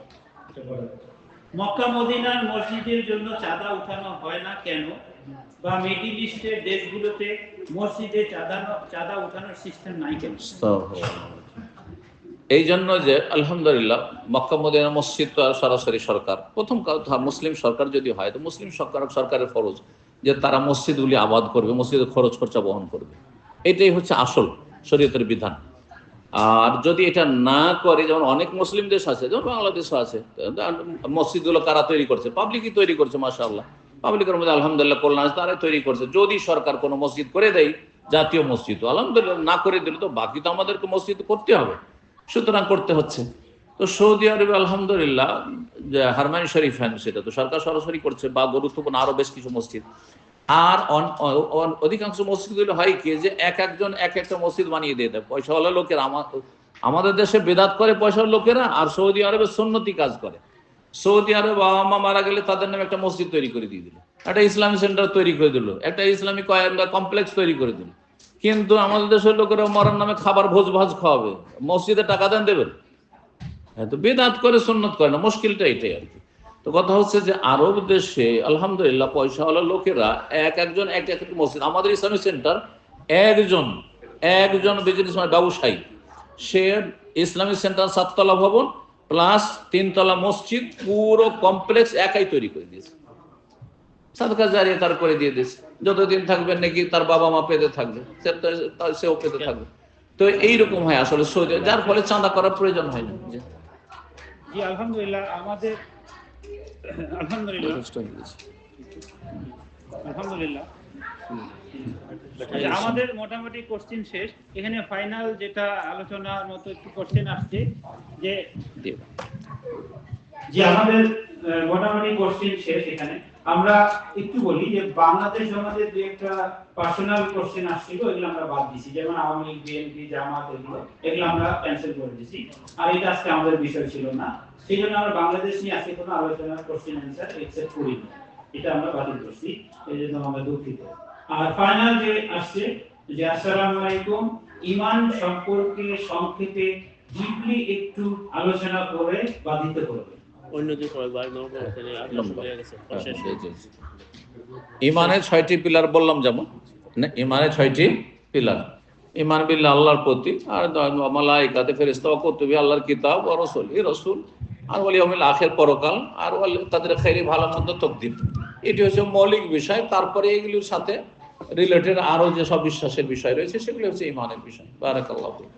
এটা বলা যায়। মক্কা মদিনার মসজিদের জন্য চাঁদা উঠানো হয় না কেন? বা মিডল ইস্টের দেশগুলোতে মসজিদে চাঁদা উঠানোর সিস্টেম নাই কেন? এই জন্য যে আলহামদুলিল্লাহ মক্কা মদিনা মসজিদ তো আর সরাসরি সরকার, প্রথম কথা মুসলিম সরকার যদি হয় তো মুসলিম সরকারের ফরজ যে তারা মসজিদগুলি আবাদ করবে, মসজিদের খরচ খরচা বহন করবে। এটাই হচ্ছে আসল শরীয়তের বিধান। আর যদি এটা না করে, যেমন অনেক মুসলিম দেশ আছে, যেমন বাংলাদেশও আছে, মসজিদগুলো কারা তৈরি করছে? পাবলিকই তৈরি করছে, মাশাআল্লাহ। পাবলিকের মধ্যে আলহামদুলিল্লাহ কল্যাণ আছে, তারাই তৈরি করছে। যদি সরকার কোনো মসজিদ করে দেয়, জাতীয় মসজিদ, আলহামদুলিল্লাহ, না করে দিলে তো বাকি তো আমাদেরকে মসজিদ করতে হবে, সুতরাং করতে হচ্ছে। তো সৌদি আরবে আলহামদুলিল্লাহ যে হারমাইন শরীফ, সেটা তো সরকার সরাসরি করছে, বা গুরুত্বপূর্ণ আরো বেশ কিছু মসজিদ। আর অধিকাংশ মসজিদগুলো হয় কি যে একজন এক একটা মসজিদ বানিয়ে দিয়ে দেয় পয়সাওয়ালা লোকেরা। আমাদের দেশে বেদাত করে পয়সার লোকেরা, আর সৌদি আরবে সুন্নতি কাজ করে। সৌদি আরবে বাবা মা মারা গেলে তাদের নামে একটা মসজিদ তৈরি করে দিয়ে দিল, একটা ইসলামিক সেন্টার তৈরি করে দিল, একটা ইসলামিক কমপ্লেক্স তৈরি করে দিল। কিন্তু আমাদের দেশের লোকেরা মরার নামে খাবার ভোজ ভাজ খাওয়াবে, মসজিদে টাকা দেন দেবেন। তো বেদাত করে সুন্নত করে না, মুশকিলটা এটাই আর কি। তো কথা হচ্ছে যে আরব দেশে আলহামদুলিল্লাহ পয়সাওয়ালা লোকেরা একজন এক এক মসজিদ। আমাদের ইসলামিক সেন্টার একজন বিজনেস ব্যবসায়ী, সে ইসলামিক সেন্টার 7 তলা ভবন প্লাস 3 তলা মসজিদ, পুরো কমপ্লেক্স একাই তৈরি করে দিয়েছে। সাদকা জারিয়া তার করে দিয়ে দিয়েছে। যতদিন থাকবেন নাকি তার বাবা মা পেতে থাকবে, সেও পেতে থাকবে। তো এইরকম হয় আসলে সৌদি, যার ফলে চাঁদা করার প্রয়োজন হয় না। জি আলহামদুলিল্লাহ। আমাদের মোটামুটি কোশ্চেন শেষ। এখানে ফাইনাল যেটা আলোচনার মতো একটু কোশ্চেন আসছে যে আমাদের মোটামুটি কোশ্চেন শেষ। এখানে আমরা একটু বলি যে বাংলাদেশ আমাদের যে একটা পার্সোনাল কোশ্চেন আসছিল, এগুলো আমরা বাদ দিয়েছি, যেমন আওয়ামী লীগ, বিএনপি, জামাত, এগুলো আমরা ক্যান্সেল করে দিয়েছি। আর এটা আজকে আমাদের বিষয় ছিল না, সেই জন্য আমরা বাংলাদেশ নিয়ে আজকে কোনো আলোচনার কোশ্চেন অ্যান্সার একসেপ্ট করিনি, এটা আমরা বাতিল করছি, এই জন্য আমরা দুঃখিত। আর ফাইনাল যে আসছে যে আসসালামু আলাইকুম, ঈমান সম্পর্কে সংক্ষেপে ডিপলি একটু আলোচনা করে বাধিত করবে। ইমানের 6টি পিলার বললাম, যেমন ইমানের 6টি পিলার। ইমান বিল্লাহ, আল্লাহর প্রতি, আর মালাইকাতে, ফেরেশতা, ওয়া কুতুবি, আল্লাহর কিতাব, ওয়া রাসূল, আর ওয়াল ইয়াউমিল আখির, পরকাল, আর তাদের খাইরি, ভালো মন্দ, তাকদীর। এটি হচ্ছে মৌলিক বিষয়। তারপরে এগুলির সাথে রিলেটেড আরো যে সব বিশ্বাসের বিষয় রয়েছে, সেগুলো হচ্ছে ইমানের বিষয়। বারাকাল্লাহু ফিক,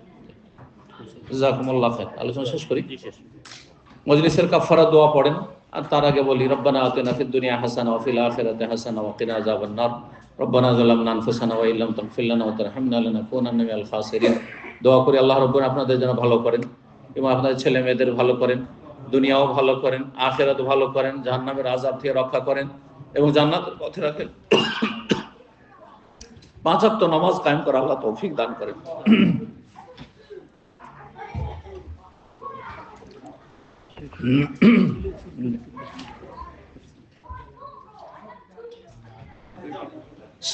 জাযাকুমুল্লাহ খাইর। আলোচনা শেষ করি। মজলিসের কাফারা দোয়া পড়েন, আর তার আগে বলি রব্বানা আতিনা ফিদ দুনিয়া হাসানা ওয়া ফিল আখিরাতি হাসানা ওয়া কিনা আযাবান নার। রব্বানা যালামনা আনফুসানা ওয়া ইল্লাম তাগফির লানা ওয়া তারহামনা লানাকুনান্না মিনাল খাসিরিন। দোয়া করি আল্লাহ রাব্বুল আপনাদের জন্য ভালো করেন, এবং আপনাদের ছেলে মেয়েদের ভালো করেন, দুনিয়াও ভালো করেন, আখিরাতও ভালো করেন, জাহান্নামের আযাব থেকে রক্ষা করেন, এবং জান্নাতের পথে রাখেন। 5 ওয়াক্ত নামাজ কায়েম করা আল্লাহ তৌফিক দান করেন।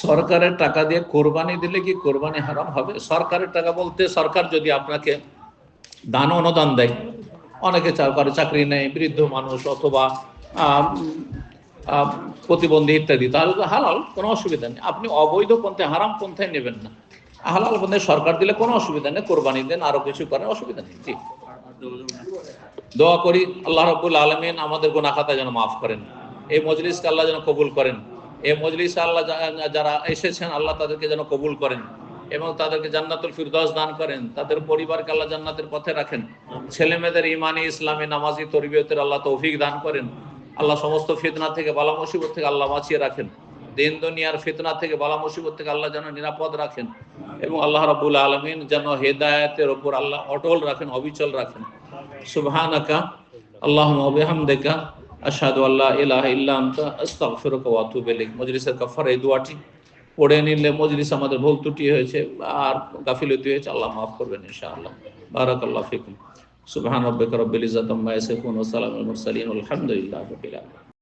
সরকারের টাকা দিয়ে কোরবানি দিলে কি কোরবানি হারাম হবে? সরকারের টাকা বলতে সরকার যদি আপনাকে দান অনুদান দেয়, অনেকে চাকরি নেই, বৃদ্ধ মানুষ, অথবা প্রতিবন্ধী ইত্যাদি, তাহলে তো হালাল, কোনো অসুবিধা নেই। আপনি অবৈধ পন্থায়, হারাম পন্থায় নেবেন না। হালাল পন্থায় সরকার দিলে কোনো অসুবিধা নেই, কোরবানি দেন, আরো কিছু করেন, অসুবিধা নেই। ঠিক, দোয়া করি আল্লাহ রাব্বুল আলামিন আমাদের গুনাহ খাতা যেন মাফ করেন, এই মজলিসকে আল্লাহ যেন কবুল করেন, এই মজলিসে আল্লাহ যারা এসেছেন আল্লাহ তাদেরকে যেন কবুল করেন, এবং তাদেরকে জান্নাতুল ফিরদাউস দান করেন, তাদের পরিবারকে আল্লাহ জান্নাতের পথে রাখেন, ছেলে মেয়েদের ইমানি, ইসলামী, নামাজি, তরবিয়তের আল্লাহ তৌফিক দান করেন। আল্লাহ সমস্ত ফিতনা থেকে, বালা মুসিবত থেকে আল্লাহ বাঁচিয়ে রাখেন, দিন দুনিয়ার ফিতনা থেকে, বালা মুসিবত থেকে আল্লাহ যেন নিরাপদ রাখেন, এবং আল্লাহ রাব্বুল আলামিন যেন হেদায়েতের উপর আল্লাহ অটল রাখেন, অবিচল রাখেন। সুবহানাকা আল্লাহুম্মা ওয়া বিহামদিকা আশহাদু আল্লা ইলাহা ইল্লা আনতা আস্তাগফিরুকা ওয়া আতুবু ইলাইক। মজলিসের কাফারা এই দোয়াটি পড়ে নিলে মজলিস আমাদের ভুল ত্রুটি হয়েছে আর গাফিলতি হয়েছে, আল্লাহ মাফ করবেন ইনশাআল্লাহ। বারাকাল্লাহু ফিকুম। সুবহান রাব্বিকা রাব্বিল ইজ্জাতি আম্মা ইয়াসিফুন ওয়া সালামুল মুরসালিন ওয়া আলহামদুলিল্লাহি রাব্বিল আলামিন।